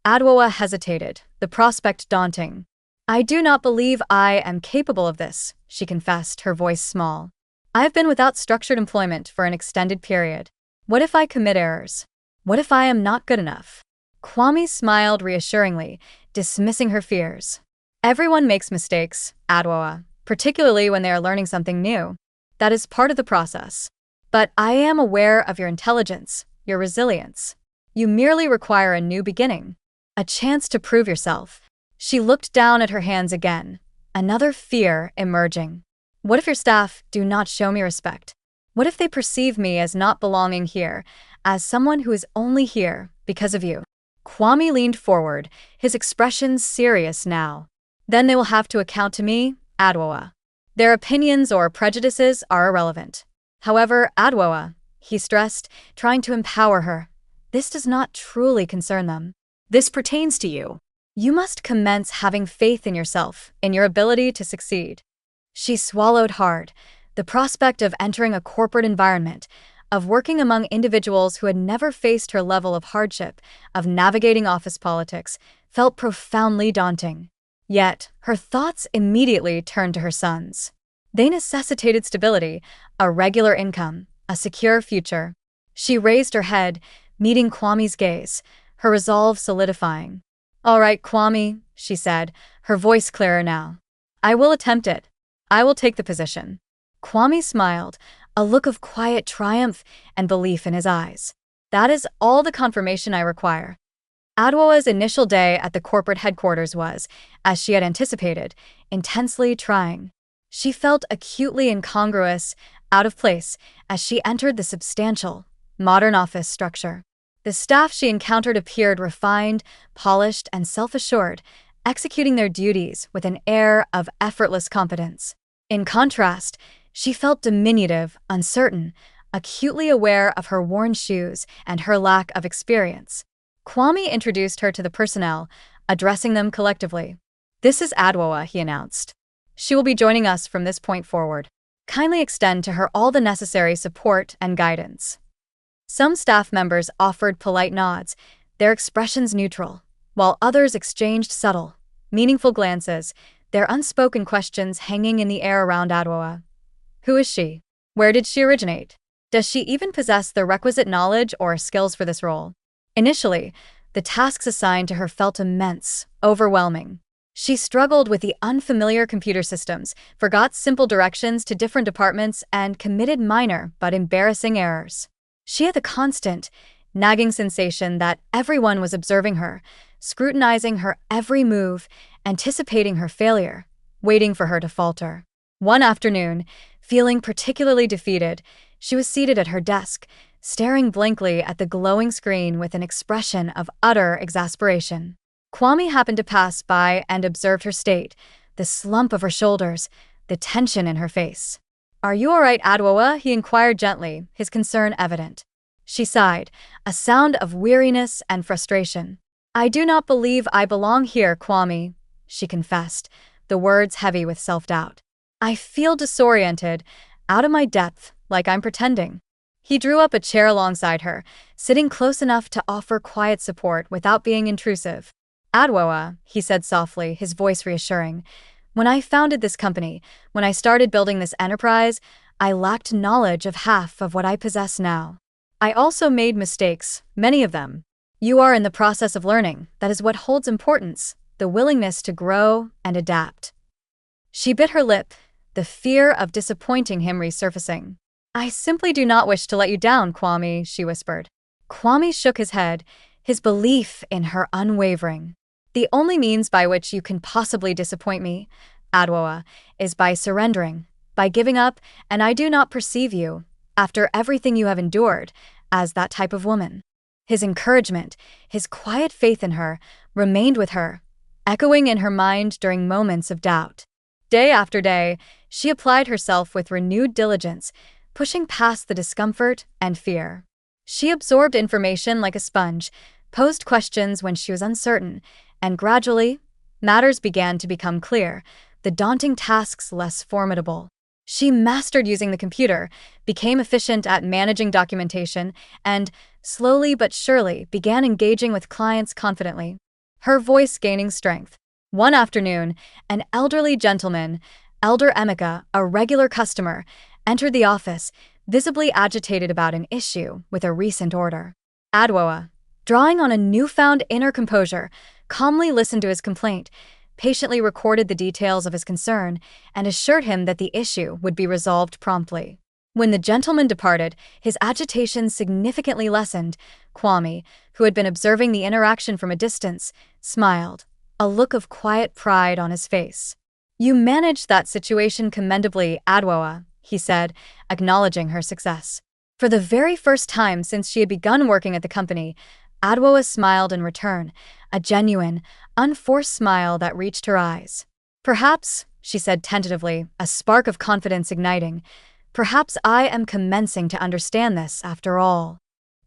Adwoa hesitated, the prospect daunting. "I do not believe I am capable of this," she confessed, her voice small. "I have been without structured employment for an extended period. What if I commit errors? What if I am not good enough?" Kwame smiled reassuringly, dismissing her fears. "Everyone makes mistakes, Adwoa, particularly when they are learning something new. That is part of the process. But I am aware of your intelligence, your resilience. You merely require a new beginning. A chance to prove yourself. She looked down at her hands again, another fear emerging. What if your staff do not show me respect? What if they perceive me as not belonging here, as someone who is only here because of you? Kwame leaned forward, his expression serious now. Then they will have to account to me, Adwoa. Their opinions or prejudices are irrelevant. However, Adwoa, he stressed, trying to empower her, this does not truly concern them. This pertains to you. You must commence having faith in yourself, in your ability to succeed. She swallowed hard. The prospect of entering a corporate environment, of working among individuals who had never faced her level of hardship, of navigating office politics, felt profoundly daunting. Yet, her thoughts immediately turned to her sons. They necessitated stability, a regular income, a secure future. She raised her head, meeting Kwame's gaze, her resolve solidifying. "All right, Kwame," she said, her voice clearer now. "I will attempt it. I will take the position." Kwame smiled, a look of quiet triumph and belief in his eyes. "That is all the confirmation I require." Adwoa's initial day at the corporate headquarters was, as she had anticipated, intensely trying. She felt acutely incongruous, out of place, as she entered the substantial, modern office structure. The staff she encountered appeared refined, polished, and self-assured, executing their duties with an air of effortless competence. In contrast, she felt diminutive, uncertain, acutely aware of her worn shoes and her lack of experience. Kwame introduced her to the personnel, addressing them collectively. "This is Adwoa," he announced. "She will be joining us from this point forward. Kindly extend to her all the necessary support and guidance." Some staff members offered polite nods, their expressions neutral, while others exchanged subtle, meaningful glances, their unspoken questions hanging in the air around Adwoa. Who is she? Where did she originate? Does she even possess the requisite knowledge or skills for this role? Initially, the tasks assigned to her felt immense, overwhelming. She struggled with the unfamiliar computer systems, forgot simple directions to different departments, and committed minor but embarrassing errors. She had the constant, nagging sensation that everyone was observing her, scrutinizing her every move, anticipating her failure, waiting for her to falter. One afternoon, feeling particularly defeated, she was seated at her desk, staring blankly at the glowing screen with an expression of utter exasperation. Kwame happened to pass by and observed her state, the slump of her shoulders, the tension in her face. "Are you all right, Adwoa?" he inquired gently, his concern evident. She sighed, a sound of weariness and frustration. "I do not believe I belong here, Kwame," she confessed, the words heavy with self-doubt. "I feel disoriented, out of my depth, like I'm pretending." He drew up a chair alongside her, sitting close enough to offer quiet support without being intrusive. "Adwoa," he said softly, his voice reassuring, "when I founded this company, when I started building this enterprise, I lacked knowledge of half of what I possess now. I also made mistakes, many of them. You are in the process of learning. That is what holds importance, the willingness to grow and adapt." She bit her lip, the fear of disappointing him resurfacing. "I simply do not wish to let you down, Kwame," she whispered. Kwame shook his head, his belief in her unwavering. "The only means by which you can possibly disappoint me, Adwoa, is by surrendering, by giving up, and I do not perceive you, after everything you have endured, as that type of woman." His encouragement, his quiet faith in her, remained with her, echoing in her mind during moments of doubt. Day after day, she applied herself with renewed diligence, pushing past the discomfort and fear. She absorbed information like a sponge, posed questions when she was uncertain, and gradually, matters began to become clear, the daunting tasks less formidable. She mastered using the computer, became efficient at managing documentation, and, slowly but surely, began engaging with clients confidently, her voice gaining strength. One afternoon, an elderly gentleman, Elder Emeka, a regular customer, entered the office, visibly agitated about an issue with a recent order. Adwoa, drawing on a newfound inner composure, calmly listened to his complaint, patiently recorded the details of his concern, and assured him that the issue would be resolved promptly. When the gentleman departed, his agitation significantly lessened. Kwame, who had been observing the interaction from a distance, smiled, a look of quiet pride on his face. "You managed that situation commendably, Adwoa," he said, acknowledging her success. For the very first time since she had begun working at the company, Adwoa smiled in return, a genuine, unforced smile that reached her eyes. "Perhaps," she said tentatively, a spark of confidence igniting, "perhaps I am commencing to understand this after all."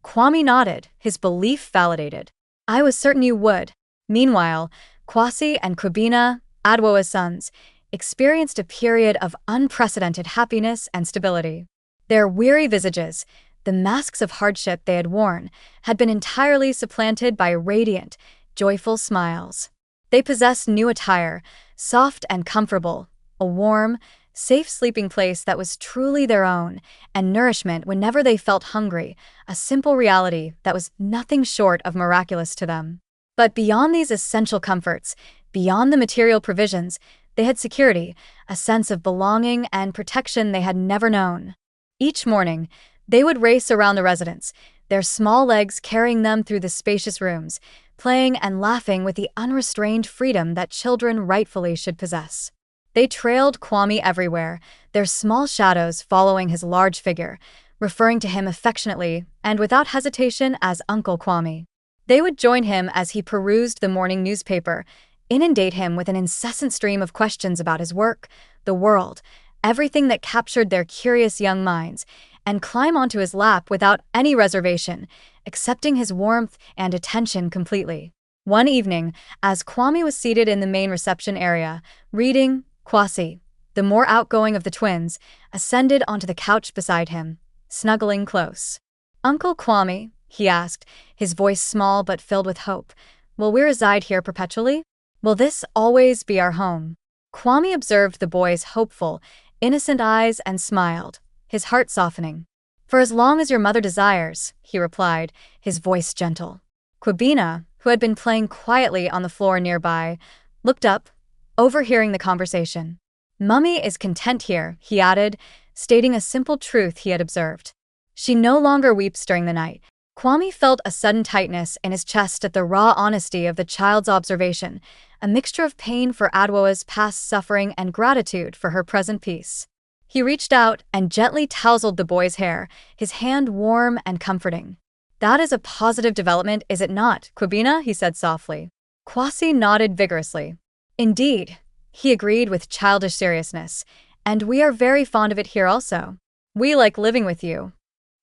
Kwame nodded, his belief validated. "I was certain you would." Meanwhile, Kwasi and Krabina, Adwoa's sons, experienced a period of unprecedented happiness and stability. Their weary visages, the masks of hardship they had worn, had been entirely supplanted by radiant, joyful smiles. They possessed new attire, soft and comfortable, a warm, safe sleeping place that was truly their own, and nourishment whenever they felt hungry, a simple reality that was nothing short of miraculous to them. But beyond these essential comforts, beyond the material provisions, they had security, a sense of belonging and protection they had never known. Each morning, they would race around the residence, their small legs carrying them through the spacious rooms, playing and laughing with the unrestrained freedom that children rightfully should possess. They trailed Kwame everywhere, their small shadows following his large figure, referring to him affectionately and without hesitation as Uncle Kwame. They would join him as he perused the morning newspaper, inundate him with an incessant stream of questions about his work, the world, everything that captured their curious young minds, and climb onto his lap without any reservation, accepting his warmth and attention completely. One evening, as Kwame was seated in the main reception area, reading, Kwasi, the more outgoing of the twins, ascended onto the couch beside him, snuggling close. "Uncle Kwame," he asked, his voice small but filled with hope, "will we reside here perpetually? Will this always be our home?" Kwame observed the boy's hopeful, innocent eyes and smiled, his heart softening. "For as long as your mother desires," he replied, his voice gentle. Kwabena, who had been playing quietly on the floor nearby, looked up, overhearing the conversation. "Mummy is content here," he added, stating a simple truth he had observed. "She no longer weeps during the night." Kwame felt a sudden tightness in his chest at the raw honesty of the child's observation, a mixture of pain for Adwoa's past suffering and gratitude for her present peace. He reached out and gently tousled the boy's hair, his hand warm and comforting. "That is a positive development, is it not, Kwabena?" he said softly. Kwasi nodded vigorously. "Indeed," he agreed with childish seriousness, "and we are very fond of it here also. We like living with you."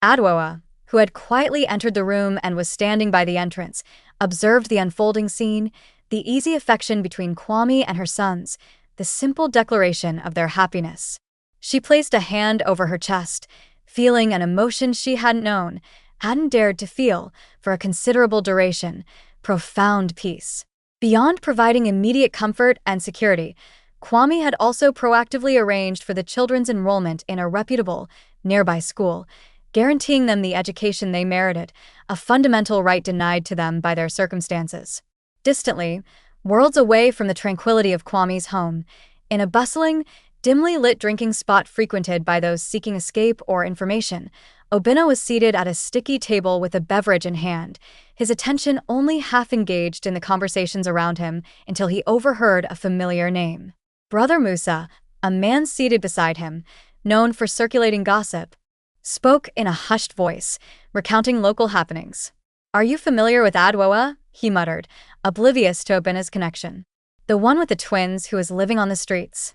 Adwoa, who had quietly entered the room and was standing by the entrance, observed the unfolding scene, the easy affection between Kwame and her sons, the simple declaration of their happiness. She placed a hand over her chest, feeling an emotion she hadn't known, hadn't dared to feel, for a considerable duration, profound peace. Beyond providing immediate comfort and security, Kwame had also proactively arranged for the children's enrollment in a reputable, nearby school, guaranteeing them the education they merited, a fundamental right denied to them by their circumstances. Distantly, worlds away from the tranquility of Kwame's home, in a bustling, dimly lit drinking spot frequented by those seeking escape or information, Obinna was seated at a sticky table with a beverage in hand, his attention only half engaged in the conversations around him until he overheard a familiar name. Brother Musa, a man seated beside him, known for circulating gossip, spoke in a hushed voice, recounting local happenings. "Are you familiar with Adwoa?" he muttered, oblivious to Obinna's connection. "The one with the twins who is living on the streets."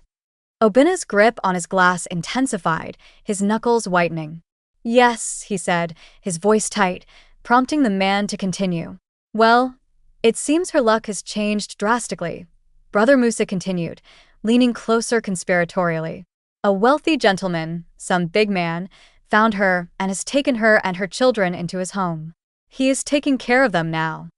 Obinna's grip on his glass intensified, his knuckles whitening. "Yes," he said, his voice tight, prompting the man to continue. "Well, it seems her luck has changed drastically," Brother Musa continued, leaning closer conspiratorially. "A wealthy gentleman, some big man, found her and has taken her and her children into his home. He is taking care of them now."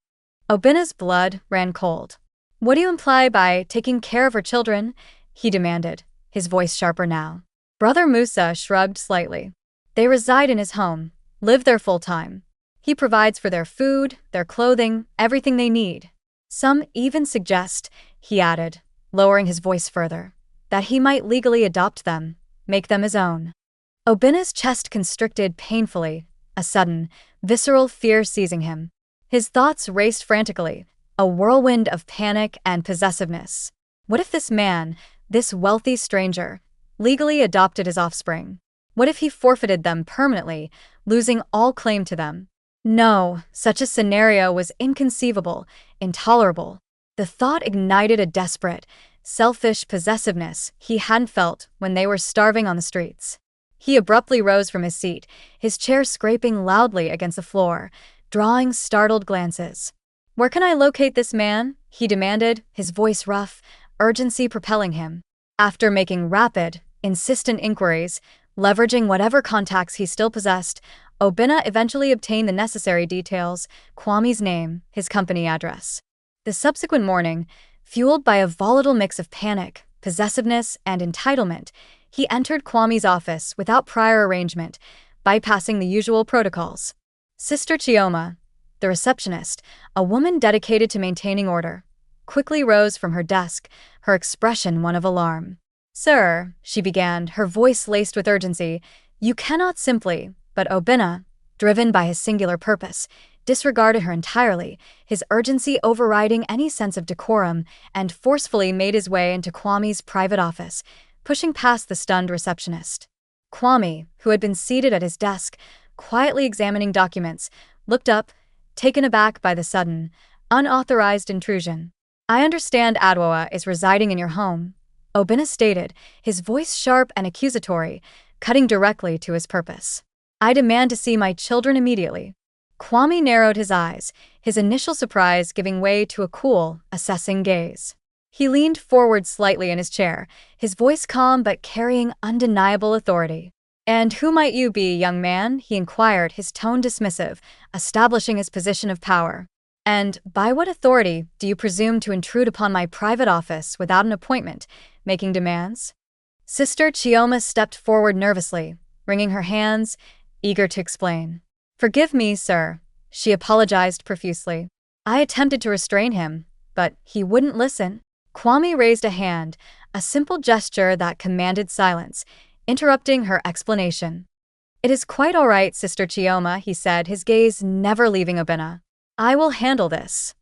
Obinna's blood ran cold. "What do you imply by taking care of her children?" he demanded, his voice sharper now. Brother Musa shrugged slightly. "They reside in his home, live there full-time. He provides for their food, their clothing, everything they need. Some even suggest," he added, lowering his voice further, "that he might legally adopt them, make them his own." Obina's chest constricted painfully, a sudden, visceral fear seizing him. His thoughts raced frantically, a whirlwind of panic and possessiveness. What if this man, this wealthy stranger, legally adopted his offspring? What if he forfeited them permanently, losing all claim to them? No, such a scenario was inconceivable, intolerable. The thought ignited a desperate, selfish possessiveness he hadn't felt when they were starving on the streets. He abruptly rose from his seat, his chair scraping loudly against the floor, drawing startled glances. "Where can I locate this man?" he demanded, his voice rough, urgency propelling him. After making rapid, insistent inquiries, leveraging whatever contacts he still possessed, Obina eventually obtained the necessary details: Kwame's name, his company address. The subsequent morning, fueled by a volatile mix of panic, possessiveness, and entitlement, he entered Kwame's office without prior arrangement, bypassing the usual protocols. Sister Chioma, the receptionist, a woman dedicated to maintaining order, quickly rose from her desk, her expression one of alarm. "Sir," she began, her voice laced with urgency, "you cannot simply—" But Obina, driven by his singular purpose, disregarded her entirely, his urgency overriding any sense of decorum, and forcefully made his way into Kwame's private office, pushing past the stunned receptionist. Kwame, who had been seated at his desk, quietly examining documents, looked up, taken aback by the sudden, unauthorized intrusion. "I understand Adwoa is residing in your home," Obina stated, his voice sharp and accusatory, cutting directly to his purpose. "I demand to see my children immediately." Kwame narrowed his eyes, his initial surprise giving way to a cool, assessing gaze. He leaned forward slightly in his chair, his voice calm but carrying undeniable authority. "And who might you be, young man?" he inquired, his tone dismissive, establishing his position of power. "And by what authority do you presume to intrude upon my private office without an appointment, making demands?" Sister Chioma stepped forward nervously, wringing her hands, eager to explain. "Forgive me, sir," she apologized profusely. "I attempted to restrain him, but he wouldn't listen." Kwame raised a hand, a simple gesture that commanded silence, interrupting her explanation. "It is quite all right, Sister Chioma," he said, his gaze never leaving Obina. "I will handle this."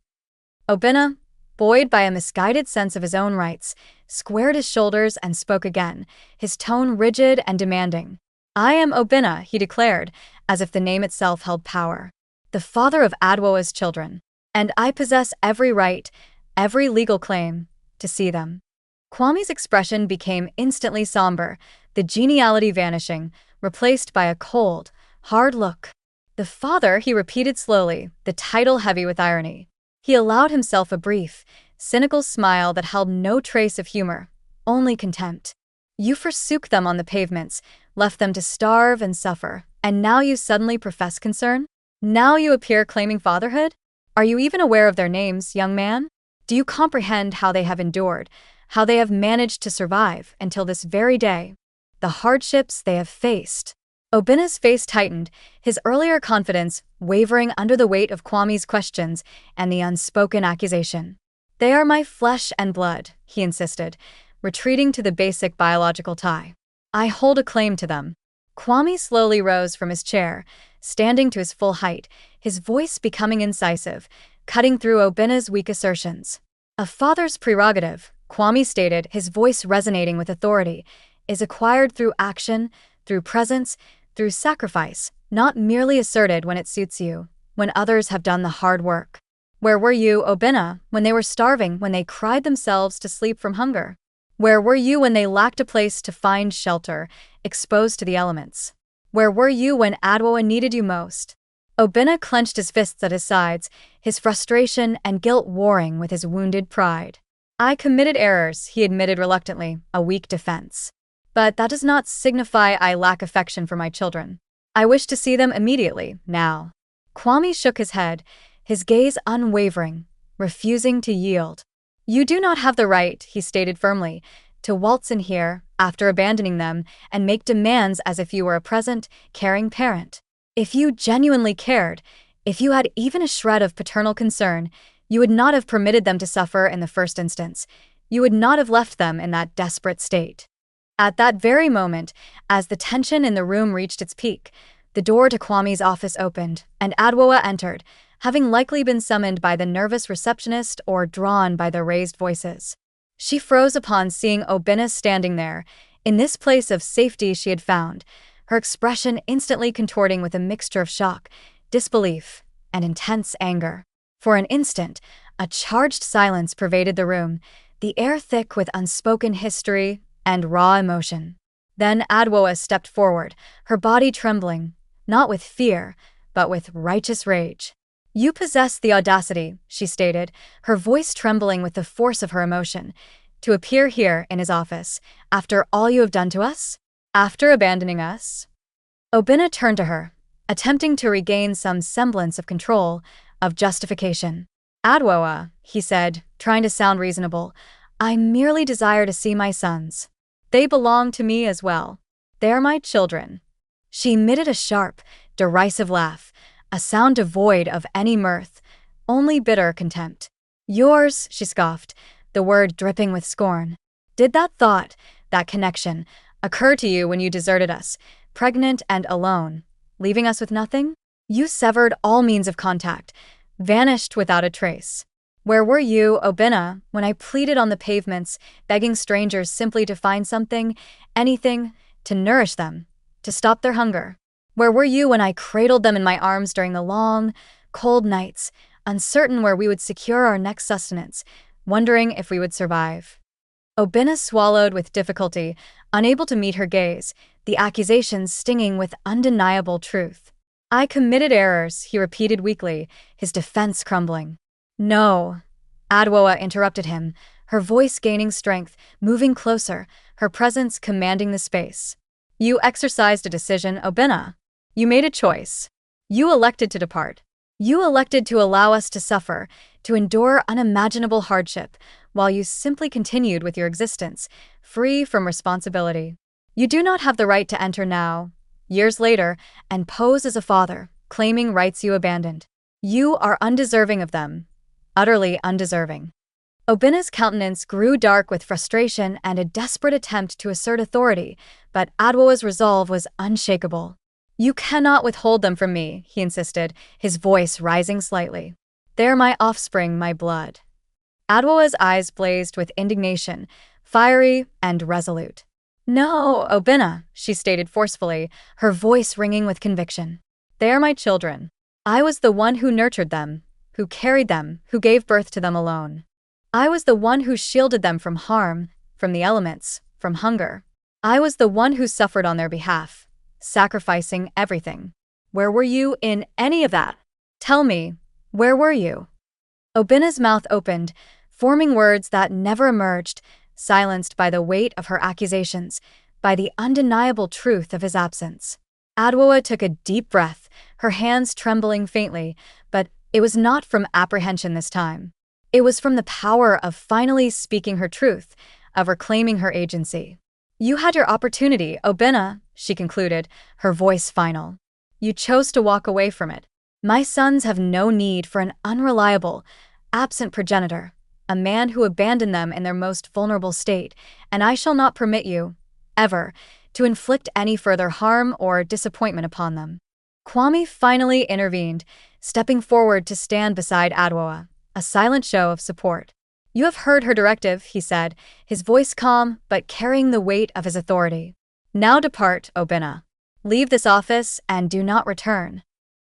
Obina, buoyed by a misguided sense of his own rights, squared his shoulders and spoke again, his tone rigid and demanding. "I am Obina," he declared, as if the name itself held power. "The father of Adwoa's children, and I possess every right, every legal claim, to see them." Kwame's expression became instantly somber, the geniality vanishing, replaced by a cold, hard look. "The father," he repeated slowly, the title heavy with irony. He allowed himself a brief, cynical smile that held no trace of humor, only contempt. "You forsook them on the pavements, left them to starve and suffer, and now you suddenly profess concern? Now you appear claiming fatherhood? Are you even aware of their names, young man? Do you comprehend how they have endured, how they have managed to survive until this very day? The hardships they have faced?" Obina's face tightened, his earlier confidence wavering under the weight of Kwame's questions and the unspoken accusation. "They are my flesh and blood," he insisted, retreating to the basic biological tie. "I hold a claim to them." Kwame slowly rose from his chair, standing to his full height, his voice becoming incisive, cutting through Obina's weak assertions. "A father's prerogative," Kwame stated, his voice resonating with authority, "is acquired through action, through presence, through sacrifice, not merely asserted when it suits you, when others have done the hard work. Where were you, Obina, when they were starving, when they cried themselves to sleep from hunger? Where were you when they lacked a place to find shelter, exposed to the elements? Where were you when Adwoa needed you most?" Obina clenched his fists at his sides, his frustration and guilt warring with his wounded pride. "I committed errors," he admitted reluctantly, a weak defense. "But that does not signify I lack affection for my children. I wish to see them immediately, now." Kwame shook his head, his gaze unwavering, refusing to yield. "You do not have the right," he stated firmly, "to waltz in here, after abandoning them, and make demands as if you were a present, caring parent. If you genuinely cared, if you had even a shred of paternal concern, you would not have permitted them to suffer in the first instance. You would not have left them in that desperate state." At that very moment, as the tension in the room reached its peak, the door to Kwame's office opened, and Adwoa entered, having likely been summoned by the nervous receptionist or drawn by the raised voices. She froze upon seeing Obinna standing there, in this place of safety she had found, her expression instantly contorting with a mixture of shock, disbelief, and intense anger. For an instant, a charged silence pervaded the room, the air thick with unspoken history and raw emotion. Then Adwoa stepped forward, her body trembling, not with fear, but with righteous rage. "You possess the audacity," she stated, her voice trembling with the force of her emotion, "to appear here in his office, after all you have done to us? After abandoning us?" Obinna turned to her, attempting to regain some semblance of control, of justification. "Adwoa," he said, trying to sound reasonable, "I merely desire to see my sons. They belong to me as well. They are my children." She emitted a sharp, derisive laugh, a sound devoid of any mirth, only bitter contempt. "Yours," she scoffed, the word dripping with scorn. "Did that thought, that connection, occur to you when you deserted us, pregnant and alone, leaving us with nothing? You severed all means of contact, vanished without a trace. Where were you, Obinna, when I pleaded on the pavements, begging strangers simply to find something, anything, to nourish them, to stop their hunger? Where were you when I cradled them in my arms during the long, cold nights, uncertain where we would secure our next sustenance, wondering if we would survive?" Obinna swallowed with difficulty, unable to meet her gaze, the accusations stinging with undeniable truth. "I committed errors," he repeated weakly, his defense crumbling. "No," Adwoa interrupted him, her voice gaining strength, moving closer, her presence commanding the space. "You exercised a decision, Obinna. You made a choice. You elected to depart. You elected to allow us to suffer, to endure unimaginable hardship, while you simply continued with your existence, free from responsibility. You do not have the right to enter now, years later, and pose as a father, claiming rights you abandoned. You are undeserving of them, utterly undeserving." Obinna's countenance grew dark with frustration and a desperate attempt to assert authority, but Adwoa's resolve was unshakable. "You cannot withhold them from me," he insisted, his voice rising slightly. "They are my offspring, my blood." Adwoa's eyes blazed with indignation, fiery and resolute. "No, Obinna," she stated forcefully, her voice ringing with conviction. "They are my children. I was the one who nurtured them, who carried them, who gave birth to them alone. I was the one who shielded them from harm, from the elements, from hunger. I was the one who suffered on their behalf, sacrificing everything. Where were you in any of that? Tell me, where were you?" Obinna's mouth opened, forming words that never emerged, silenced by the weight of her accusations, by the undeniable truth of his absence. Adwoa took a deep breath, her hands trembling faintly, but it was not from apprehension this time. It was from the power of finally speaking her truth, of reclaiming her agency. "You had your opportunity, Obinna," she concluded, her voice final. "You chose to walk away from it. My sons have no need for an unreliable, absent progenitor, a man who abandoned them in their most vulnerable state, and I shall not permit you, ever, to inflict any further harm or disappointment upon them." Kwame finally intervened, stepping forward to stand beside Adwoa, a silent show of support. "You have heard her directive," he said, his voice calm but carrying the weight of his authority. "Now depart, Obinna. Leave this office and do not return."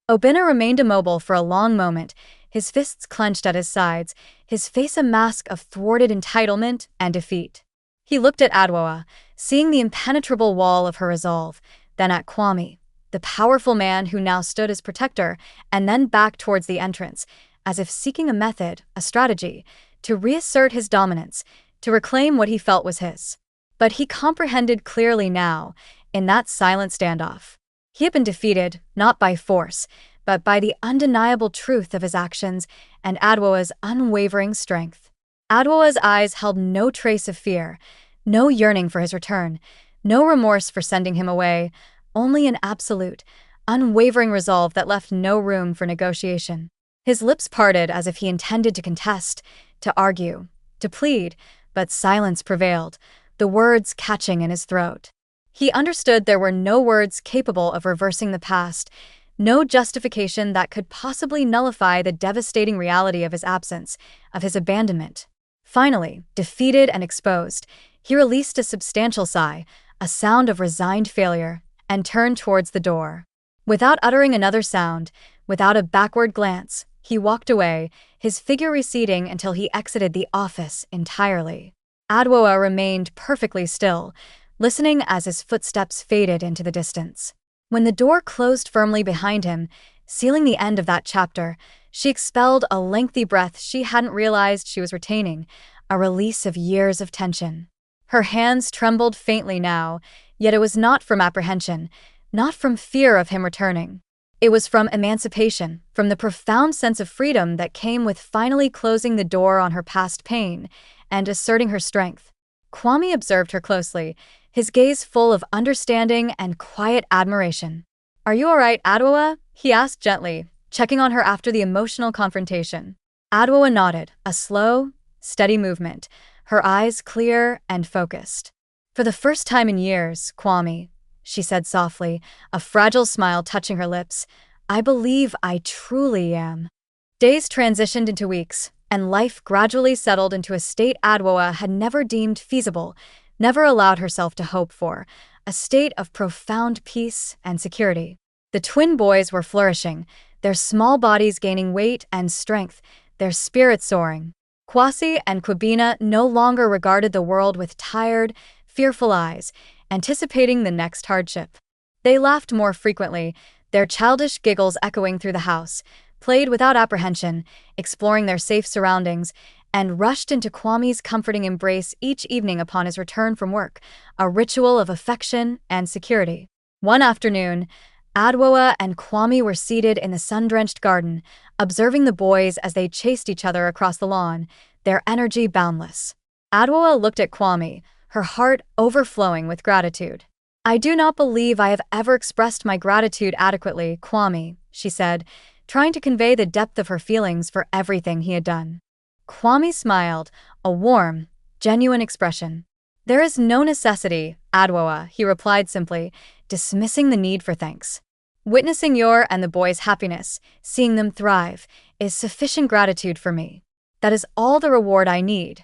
Obinna remained immobile for a long moment, his fists clenched at his sides, his face a mask of thwarted entitlement and defeat. He looked at Adwoa, seeing the impenetrable wall of her resolve, then at Kwame, the powerful man who now stood as protector, and then back towards the entrance, as if seeking a method, a strategy, to reassert his dominance, to reclaim what he felt was his. But he comprehended clearly now, in that silent standoff. He had been defeated, not by force, but by the undeniable truth of his actions and Adwoa's unwavering strength. Adwoa's eyes held no trace of fear, no yearning for his return, no remorse for sending him away, only an absolute, unwavering resolve that left no room for negotiation. His lips parted as if he intended to contest, to argue, to plead, but silence prevailed, the words catching in his throat. He understood there were no words capable of reversing the past, no justification that could possibly nullify the devastating reality of his absence, of his abandonment. Finally, defeated and exposed, he released a substantial sigh, a sound of resigned failure, and turned towards the door. Without uttering another sound, without a backward glance, he walked away, his figure receding until he exited the office entirely. Adwoa remained perfectly still, listening as his footsteps faded into the distance. When the door closed firmly behind him, sealing the end of that chapter, she expelled a lengthy breath she hadn't realized she was retaining, a release of years of tension. Her hands trembled faintly now, yet it was not from apprehension, not from fear of him returning. It was from emancipation, from the profound sense of freedom that came with finally closing the door on her past pain and asserting her strength. Kwame observed her closely, his gaze full of understanding and quiet admiration. "Are you all right, Adwoa?" he asked gently, checking on her after the emotional confrontation. Adwoa nodded, a slow, steady movement, her eyes clear and focused. "For the first time in years, Kwame," she said softly, a fragile smile touching her lips, "I believe I truly am." Days transitioned into weeks, and life gradually settled into a state Adwoa had never deemed feasible, never allowed herself to hope for, a state of profound peace and security. The twin boys were flourishing, their small bodies gaining weight and strength, their spirits soaring. Kwasi and Kwabena no longer regarded the world with tired, fearful eyes, anticipating the next hardship. They laughed more frequently, their childish giggles echoing through the house, played without apprehension, exploring their safe surroundings, and rushed into Kwame's comforting embrace each evening upon his return from work, a ritual of affection and security. One afternoon, Adwoa and Kwame were seated in the sun-drenched garden, observing the boys as they chased each other across the lawn, their energy boundless. Adwoa looked at Kwame, her heart overflowing with gratitude. "I do not believe I have ever expressed my gratitude adequately, Kwame," she said, trying to convey the depth of her feelings for everything he had done. Kwame smiled, a warm, genuine expression. "There is no necessity, Adwoa," he replied simply, dismissing the need for thanks. "Witnessing your and the boys' happiness, seeing them thrive, is sufficient gratitude for me. That is all the reward I need."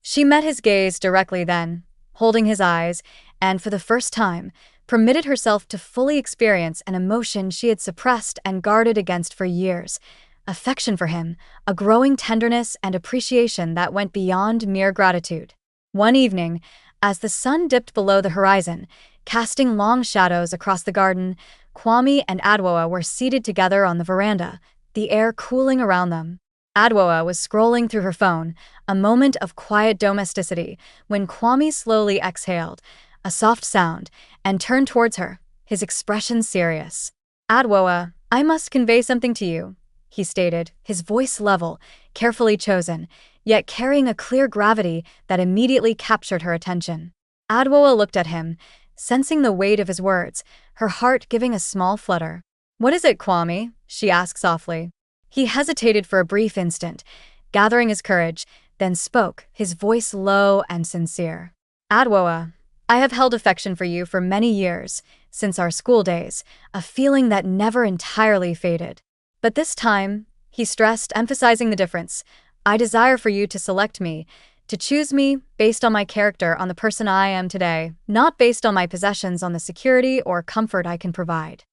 She met his gaze directly then, holding his eyes, and for the first time, permitted herself to fully experience an emotion she had suppressed and guarded against for years, affection for him, a growing tenderness and appreciation that went beyond mere gratitude. One evening, as the sun dipped below the horizon, casting long shadows across the garden, Kwame and Adwoa were seated together on the veranda, the air cooling around them. Adwoa was scrolling through her phone, a moment of quiet domesticity, when Kwame slowly exhaled, a soft sound, and turned towards her, his expression serious. "Adwoa, I must convey something to you," he stated, his voice level, carefully chosen, yet carrying a clear gravity that immediately captured her attention. Adwoa looked at him, sensing the weight of his words, her heart giving a small flutter. "What is it, Kwame?" she asked softly. He hesitated for a brief instant, gathering his courage, then spoke, his voice low and sincere. "Adwoa, I have held affection for you for many years, since our school days, a feeling that never entirely faded. But this time," he stressed, emphasizing the difference, "I desire for you to select me, to choose me based on my character, on the person I am today, not based on my possessions, on the security or comfort I can provide."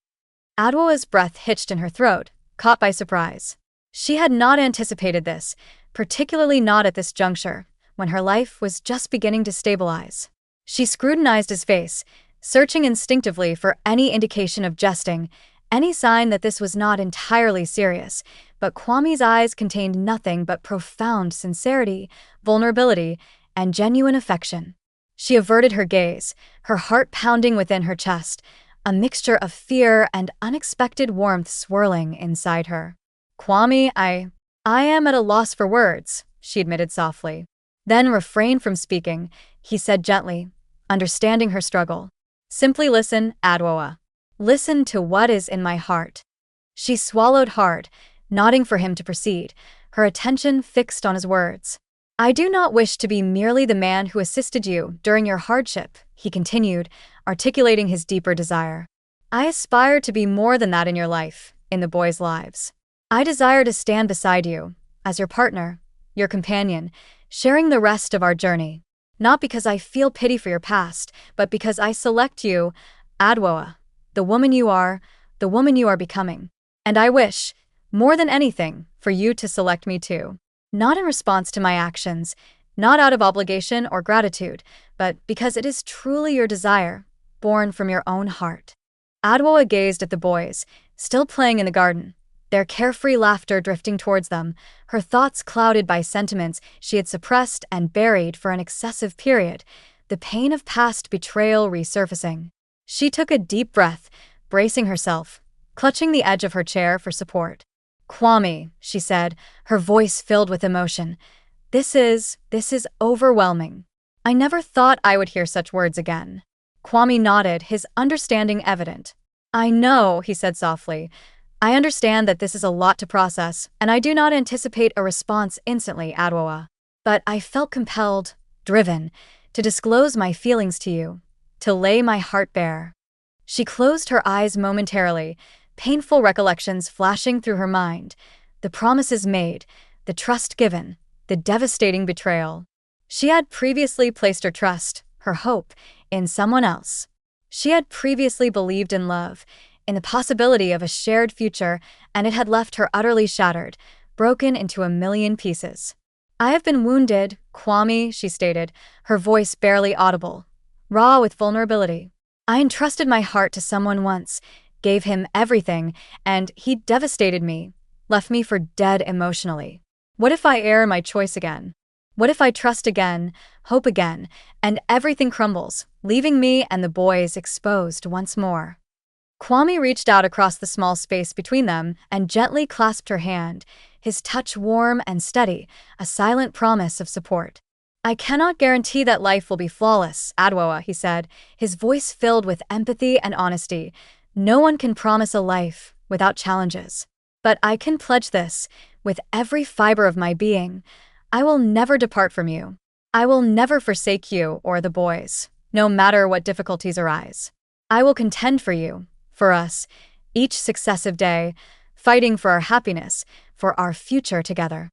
Adwoa's breath hitched in her throat, caught by surprise. She had not anticipated this, particularly not at this juncture, when her life was just beginning to stabilize. She scrutinized his face, searching instinctively for any indication of jesting, any sign that this was not entirely serious, but Kwame's eyes contained nothing but profound sincerity, vulnerability, and genuine affection. She averted her gaze, her heart pounding within her chest, a mixture of fear and unexpected warmth swirling inside her. "Kwame, I am at a loss for words," she admitted softly. Then refrained from speaking, he said gently, understanding her struggle. "Simply listen, Adwoa. Listen to what is in my heart." She swallowed hard, nodding for him to proceed, her attention fixed on his words. I do not wish to be merely the man who assisted you during your hardship, he continued, articulating his deeper desire. I aspire to be more than that in your life, in the boys' lives. I desire to stand beside you, as your partner, your companion, sharing the rest of our journey. Not because I feel pity for your past, but because I select you, Adwoa, the woman you are becoming. And I wish, more than anything, for you to select me too. Not in response to my actions, not out of obligation or gratitude, but because it is truly your desire, born from your own heart. Adwoa gazed at the boys, still playing in the garden, their carefree laughter drifting towards them, her thoughts clouded by sentiments she had suppressed and buried for an excessive period, the pain of past betrayal resurfacing. She took a deep breath, bracing herself, clutching the edge of her chair for support. Kwame, she said, her voice filled with emotion. This is overwhelming. I never thought I would hear such words again. Kwame nodded, his understanding evident. I know, he said softly. I understand that this is a lot to process, and I do not anticipate a response instantly, Adwoa. But I felt compelled, driven, to disclose my feelings to you, to lay my heart bare. She closed her eyes momentarily, painful recollections flashing through her mind, the promises made, the trust given, the devastating betrayal. She had previously placed her trust, her hope, in someone else. She had previously believed in love, in the possibility of a shared future, and it had left her utterly shattered, broken into a million pieces. I have been wounded, Kwame, she stated, her voice barely audible, raw with vulnerability. I entrusted my heart to someone once, gave him everything, and he devastated me, left me for dead emotionally. What if I err in my choice again? What if I trust again, hope again, and everything crumbles, leaving me and the boys exposed once more? Kwame reached out across the small space between them and gently clasped her hand, his touch warm and steady, a silent promise of support. I cannot guarantee that life will be flawless, Adwoa, he said, his voice filled with empathy and honesty. No one can promise a life without challenges. But I can pledge this, with every fiber of my being, I will never depart from you. I will never forsake you or the boys, no matter what difficulties arise. I will contend for you, for us, each successive day, fighting for our happiness, for our future together.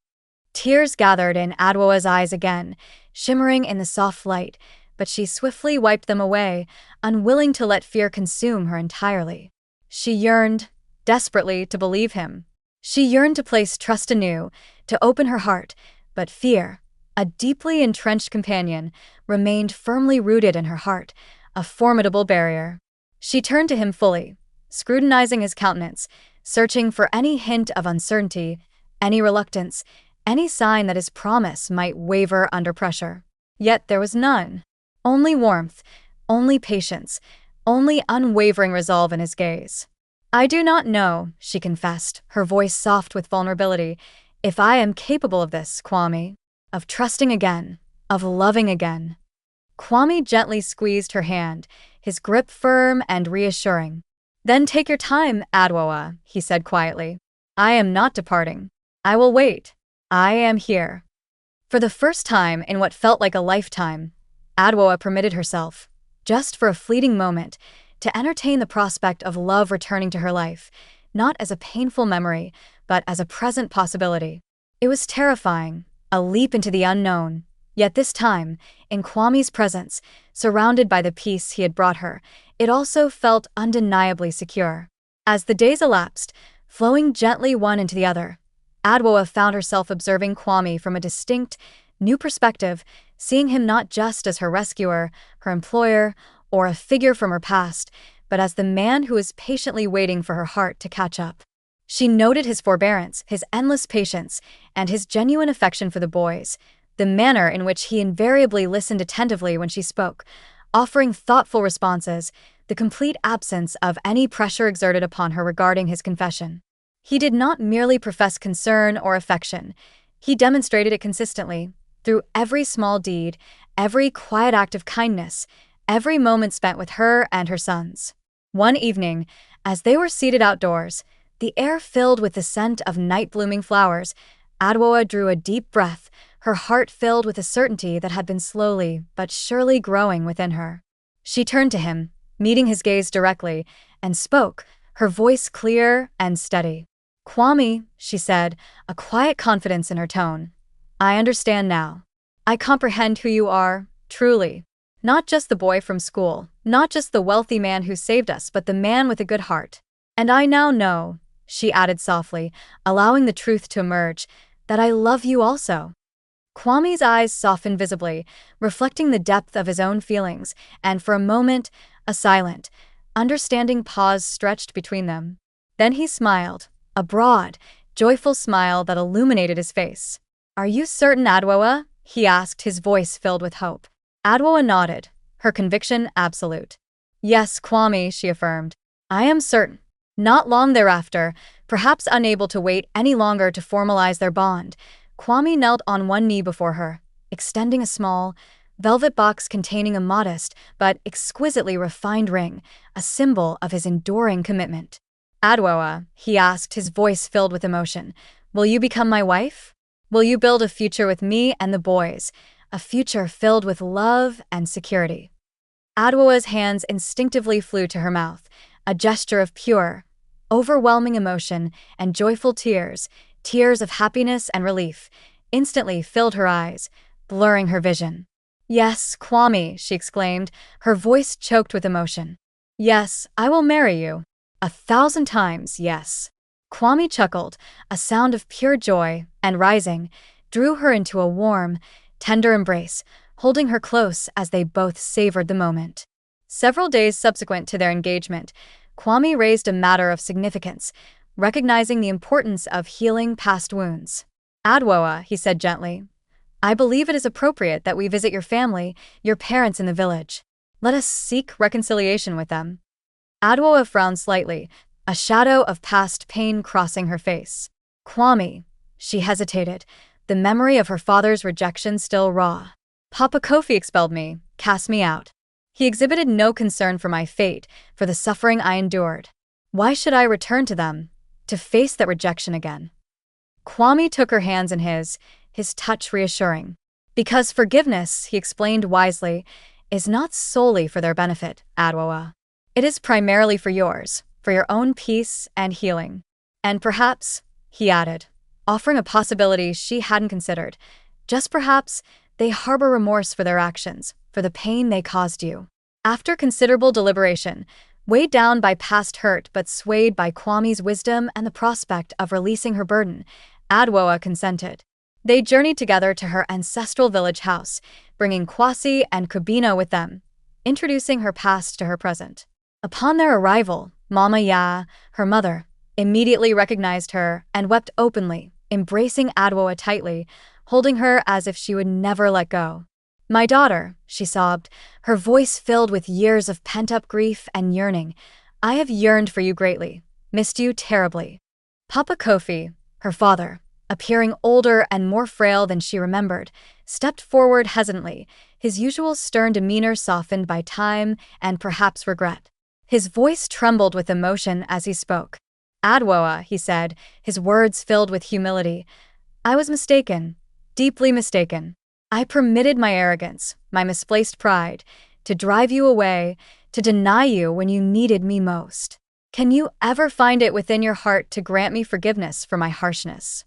Tears gathered in Adwoa's eyes again, shimmering in the soft light, but she swiftly wiped them away, unwilling to let fear consume her entirely. She yearned, desperately, to believe him. She yearned to place trust anew, to open her heart, but fear, a deeply entrenched companion, remained firmly rooted in her heart, a formidable barrier. She turned to him fully, scrutinizing his countenance, searching for any hint of uncertainty, any reluctance, any sign that his promise might waver under pressure. Yet there was none. Only warmth, only patience, only unwavering resolve in his gaze. I do not know, she confessed, her voice soft with vulnerability, if I am capable of this, Kwame, of trusting again, of loving again. Kwame gently squeezed her hand, his grip firm and reassuring. Then take your time, Adwoa, he said quietly. I am not departing. I will wait. I am here. For the first time in what felt like a lifetime, Adwoa permitted herself, just for a fleeting moment, to entertain the prospect of love returning to her life, not as a painful memory, but as a present possibility. It was terrifying, a leap into the unknown, yet this time, in Kwame's presence, surrounded by the peace he had brought her, it also felt undeniably secure. As the days elapsed, flowing gently one into the other, Adwoa found herself observing Kwame from a distinct, new perspective, seeing him not just as her rescuer, her employer, or a figure from her past, but as the man who was patiently waiting for her heart to catch up. She noted his forbearance, his endless patience, and his genuine affection for the boys, the manner in which he invariably listened attentively when she spoke, offering thoughtful responses, the complete absence of any pressure exerted upon her regarding his confession. He did not merely profess concern or affection, he demonstrated it consistently, through every small deed, every quiet act of kindness, every moment spent with her and her sons. One evening, as they were seated outdoors, the air filled with the scent of night-blooming flowers, Adwoa drew a deep breath, her heart filled with a certainty that had been slowly but surely growing within her. She turned to him, meeting his gaze directly, and spoke, her voice clear and steady. "Kwame," she said, a quiet confidence in her tone. "I understand now. I comprehend who you are, truly. Not just the boy from school, not just the wealthy man who saved us, but the man with a good heart. And I now know," she added softly, allowing the truth to emerge, "that I love you also." Kwame's eyes softened visibly, reflecting the depth of his own feelings, and for a moment, a silent, understanding pause stretched between them. Then he smiled, a broad, joyful smile that illuminated his face. "Are you certain, Adwoa?" he asked, his voice filled with hope. Adwoa nodded, her conviction absolute. "Yes, Kwame," she affirmed. "I am certain." Not long thereafter, perhaps unable to wait any longer to formalize their bond, Kwame knelt on one knee before her, extending a small, velvet box containing a modest but exquisitely refined ring, a symbol of his enduring commitment. "Adwoa," he asked, his voice filled with emotion, "will you become my wife? Will you build a future with me and the boys, a future filled with love and security?" Adwoa's hands instinctively flew to her mouth, a gesture of pure, overwhelming emotion, and joyful tears, tears of happiness and relief, instantly filled her eyes, blurring her vision. "Yes, Kwame," she exclaimed, her voice choked with emotion. "Yes, I will marry you. 1,000 times, yes." Kwame chuckled, a sound of pure joy, and rising, drew her into a warm, tender embrace, holding her close as they both savored the moment. Several days subsequent to their engagement, Kwame raised a matter of significance, recognizing the importance of healing past wounds. "Adwoa," he said gently, "I believe it is appropriate that we visit your family, your parents in the village. Let us seek reconciliation with them." Adwoa frowned slightly, a shadow of past pain crossing her face. "Kwame," she hesitated, the memory of her father's rejection still raw. "Papa Kofi expelled me, cast me out. He exhibited no concern for my fate, for the suffering I endured. Why should I return to them, to face that rejection again?" Kwame took her hands in his touch reassuring. "Because forgiveness," he explained wisely, "is not solely for their benefit, Adwoa. It is primarily for yours, for your own peace and healing. And perhaps," he added, offering a possibility she hadn't considered, "just perhaps, they harbor remorse for their actions, for the pain they caused you." After considerable deliberation, weighed down by past hurt but swayed by Kwame's wisdom and the prospect of releasing her burden, Adwoa consented. They journeyed together to her ancestral village house, bringing Kwasi and Kubino with them, introducing her past to her present. Upon their arrival, Mama Ya, her mother, immediately recognized her and wept openly, embracing Adwoa tightly, holding her as if she would never let go. "My daughter," she sobbed, her voice filled with years of pent-up grief and yearning, "I have yearned for you greatly, missed you terribly." Papa Kofi, her father, appearing older and more frail than she remembered, stepped forward hesitantly, his usual stern demeanor softened by time and perhaps regret. His voice trembled with emotion as he spoke. "Adwoa," he said, his words filled with humility, "I was mistaken, deeply mistaken. I permitted my arrogance, my misplaced pride, to drive you away, to deny you when you needed me most. Can you ever find it within your heart to grant me forgiveness for my harshness?"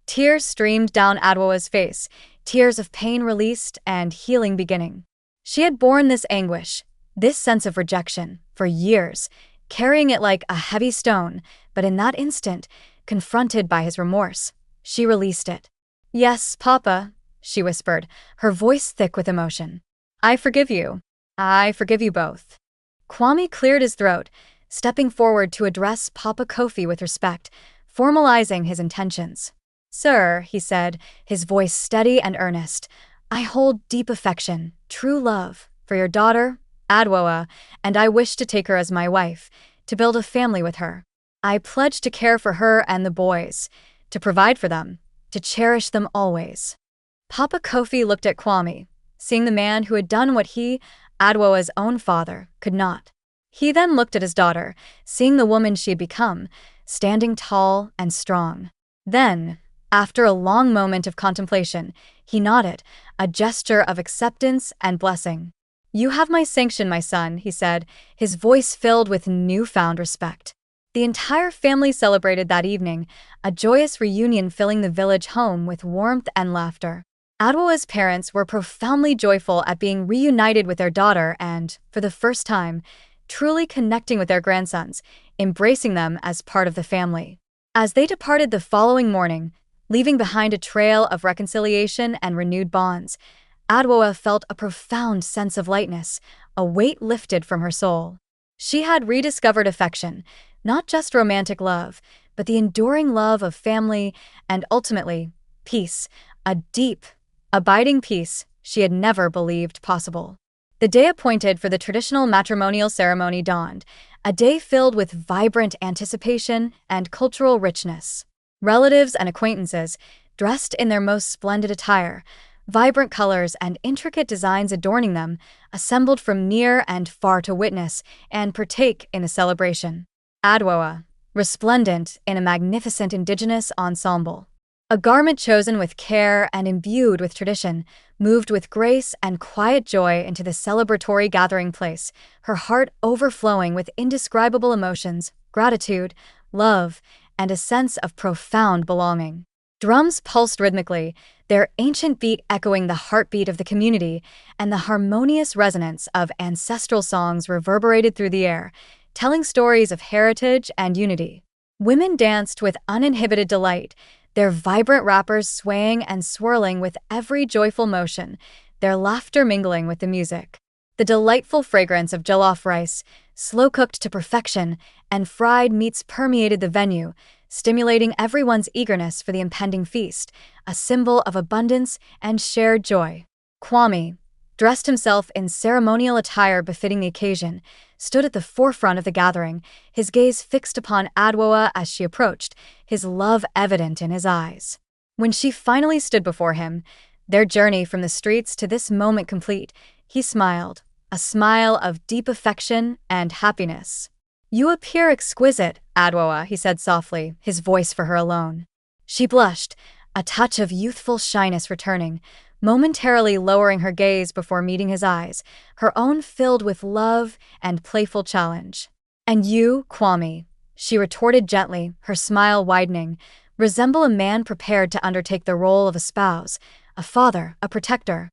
Tears streamed down Adwoa's face, tears of pain released and healing beginning. She had borne this anguish, this sense of rejection, for years, carrying it like a heavy stone, but in that instant, confronted by his remorse, she released it. "Yes, Papa," she whispered, her voice thick with emotion. "I forgive you. I forgive you both." Kwame cleared his throat, stepping forward to address Papa Kofi with respect, formalizing his intentions. "Sir," he said, his voice steady and earnest, "I hold deep affection, true love, for your daughter, Adwoa, and I wish to take her as my wife, to build a family with her. I pledge to care for her and the boys, to provide for them, to cherish them always." Papa Kofi looked at Kwame, seeing the man who had done what he, Adwoa's own father, could not. He then looked at his daughter, seeing the woman she had become, standing tall and strong. Then, after a long moment of contemplation, He nodded, a gesture of acceptance and blessing. "You have my sanction, my son," he said, his voice filled with newfound respect. The entire family celebrated that evening, a joyous reunion filling the village home with warmth and laughter. Adwoa's parents were profoundly joyful at being reunited with their daughter and, for the first time, truly connecting with their grandsons, embracing them as part of the family. As they departed the following morning, leaving behind a trail of reconciliation and renewed bonds, Adwoa felt a profound sense of lightness, a weight lifted from her soul. She had rediscovered affection, not just romantic love, but the enduring love of family and, ultimately, peace, a deep, abiding peace she had never believed possible. The day appointed for the traditional matrimonial ceremony dawned, a day filled with vibrant anticipation and cultural richness. Relatives and acquaintances, dressed in their most splendid attire, vibrant colors and intricate designs adorning them, assembled from near and far to witness and partake in the celebration. Adwoa, resplendent in a magnificent indigenous ensemble, a garment chosen with care and imbued with tradition, moved with grace and quiet joy into the celebratory gathering place, her heart overflowing with indescribable emotions, gratitude, love, and a sense of profound belonging. Drums pulsed rhythmically, their ancient beat echoing the heartbeat of the community, and the harmonious resonance of ancestral songs reverberated through the air, telling stories of heritage and unity. Women danced with uninhibited delight, their vibrant wrappers swaying and swirling with every joyful motion, their laughter mingling with the music. The delightful fragrance of jollof rice, slow-cooked to perfection, and fried meats permeated the venue, stimulating everyone's eagerness for the impending feast, a symbol of abundance and shared joy. Kwame, dressed himself in ceremonial attire befitting the occasion, stood at the forefront of the gathering, his gaze fixed upon Adwoa as she approached, his love evident in his eyes. When she finally stood before him, their journey from the streets to this moment complete, he smiled, a smile of deep affection and happiness. "You appear exquisite, Adwoa," he said softly, his voice for her alone. She blushed, a touch of youthful shyness returning, momentarily lowering her gaze before meeting his eyes, her own filled with love and playful challenge. "And you, Kwame," she retorted gently, her smile widening, "resemble a man prepared to undertake the role of a spouse, a father, a protector."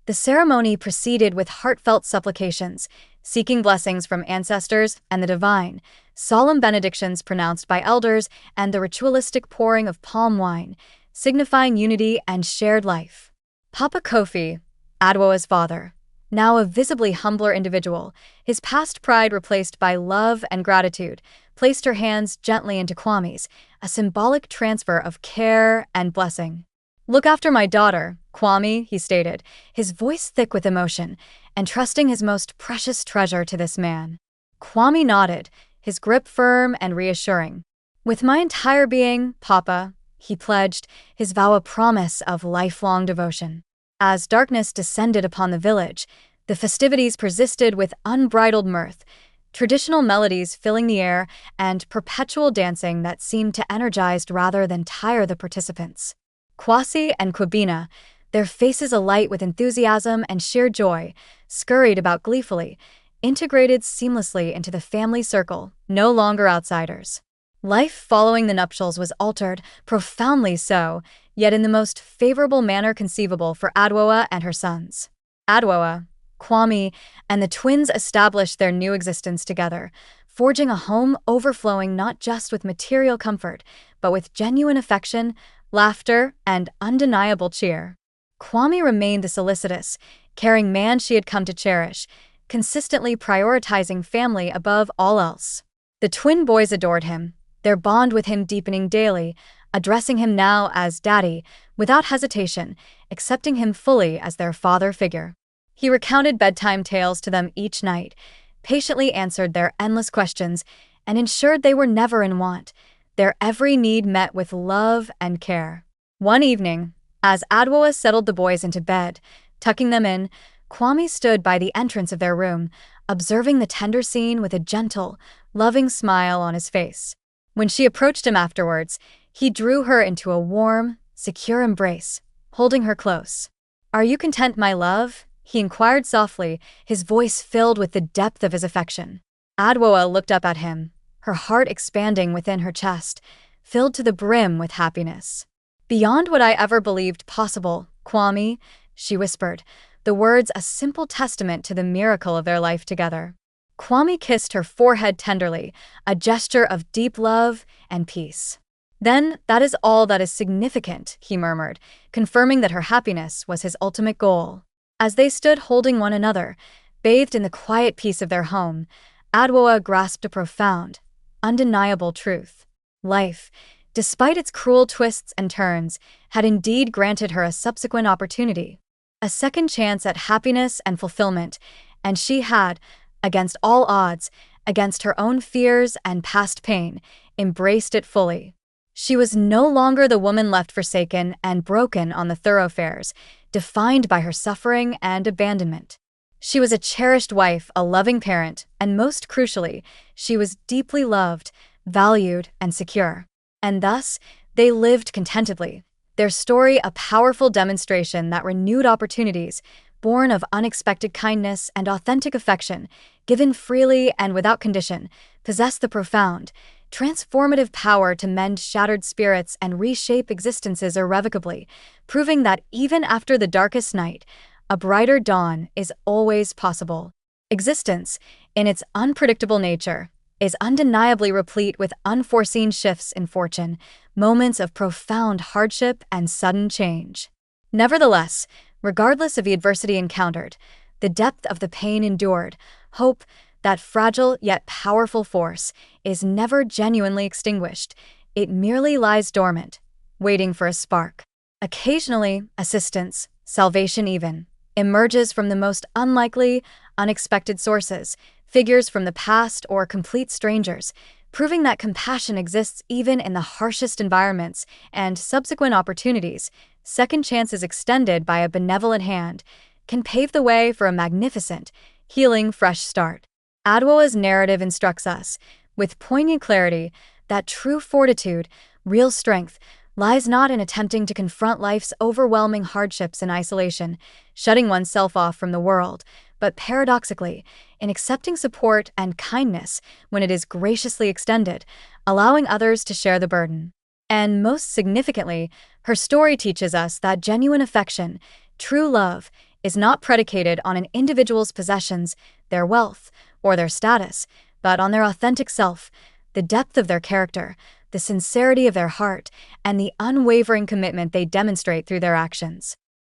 The ceremony proceeded with heartfelt supplications, seeking blessings from ancestors and the divine, solemn benedictions pronounced by elders, and the ritualistic pouring of palm wine, signifying unity and shared life. Papa Kofi, Adwoa's father, now a visibly humbler individual, his past pride replaced by love and gratitude, placed her hands gently into Kwame's, a symbolic transfer of care and blessing. "Look after my daughter, Kwame," he stated, his voice thick with emotion, entrusting his most precious treasure to this man. Kwame nodded, his grip firm and reassuring. "With my entire being, Papa," he pledged, his vow a promise of lifelong devotion. As darkness descended upon the village, the festivities persisted with unbridled mirth, traditional melodies filling the air and perpetual dancing that seemed to energize rather than tire the participants. Kwasi and Kwabena, their faces alight with enthusiasm and sheer joy, scurried about gleefully, integrated seamlessly into the family circle, no longer outsiders. Life following the nuptials was altered, profoundly so, yet in the most favorable manner conceivable for Adwoa and her sons. Adwoa, Kwame, and the twins established their new existence together, forging a home overflowing not just with material comfort, but with genuine affection, laughter, and undeniable cheer. Kwame remained the solicitous, caring man she had come to cherish, consistently prioritizing family above all else. The twin boys adored him, their bond with him deepening daily, addressing him now as Daddy, without hesitation, accepting him fully as their father figure. He recounted bedtime tales to them each night, patiently answered their endless questions, and ensured they were never in want, their every need met with love and care. One evening, as Adwoa settled the boys into bed, tucking them in, Kwame stood by the entrance of their room, observing the tender scene with a gentle, loving smile on his face. When she approached him afterwards, he drew her into a warm, secure embrace, holding her close. "Are you content, my love?" he inquired softly, his voice filled with the depth of his affection. Adwoa looked up at him, her heart expanding within her chest, filled to the brim with happiness. "Beyond what I ever believed possible, Kwame," she whispered, the words a simple testament to the miracle of their life together. Kwame kissed her forehead tenderly, a gesture of deep love and peace. "Then, that is all that is significant," he murmured, confirming that her happiness was his ultimate goal. As they stood holding one another, bathed in the quiet peace of their home, Adwoa grasped a profound, undeniable truth. Life, despite its cruel twists and turns, had indeed granted her a subsequent opportunity. A second chance at happiness and fulfillment, and she had, against all odds, against her own fears and past pain, embraced it fully. She was no longer the woman left forsaken and broken on the thoroughfares, defined by her suffering and abandonment. She was a cherished wife, a loving parent, and most crucially, she was deeply loved, valued, and secure. And thus, they lived contentedly, their story a powerful demonstration that renewed opportunities, born of unexpected kindness and authentic affection, given freely and without condition, possessed the profound, transformative power to mend shattered spirits and reshape existences irrevocably, proving that even after the darkest night, a brighter dawn is always possible. Existence, in its unpredictable nature, is undeniably replete with unforeseen shifts in fortune, moments of profound hardship and sudden change. Nevertheless, regardless of the adversity encountered, the depth of the pain endured, hope, that fragile yet powerful force, is never genuinely extinguished. It merely lies dormant, waiting for a spark. Occasionally, assistance, salvation even, emerges from the most unlikely, unexpected sources, figures from the past or complete strangers, proving that compassion exists even in the harshest environments, and subsequent opportunities, second chances extended by a benevolent hand, can pave the way for a magnificent, healing fresh start. Adwoa's narrative instructs us, with poignant clarity, that true fortitude, real strength, lies not in attempting to confront life's overwhelming hardships in isolation, shutting oneself off from the world, but paradoxically, in accepting support and kindness when it is graciously extended, allowing others to share the burden. And most significantly, her story teaches us that genuine affection, true love, is not predicated on an individual's possessions, their wealth, or their status, but on their authentic self, the depth of their character, the sincerity of their heart, and the unwavering commitment they demonstrate through their actions.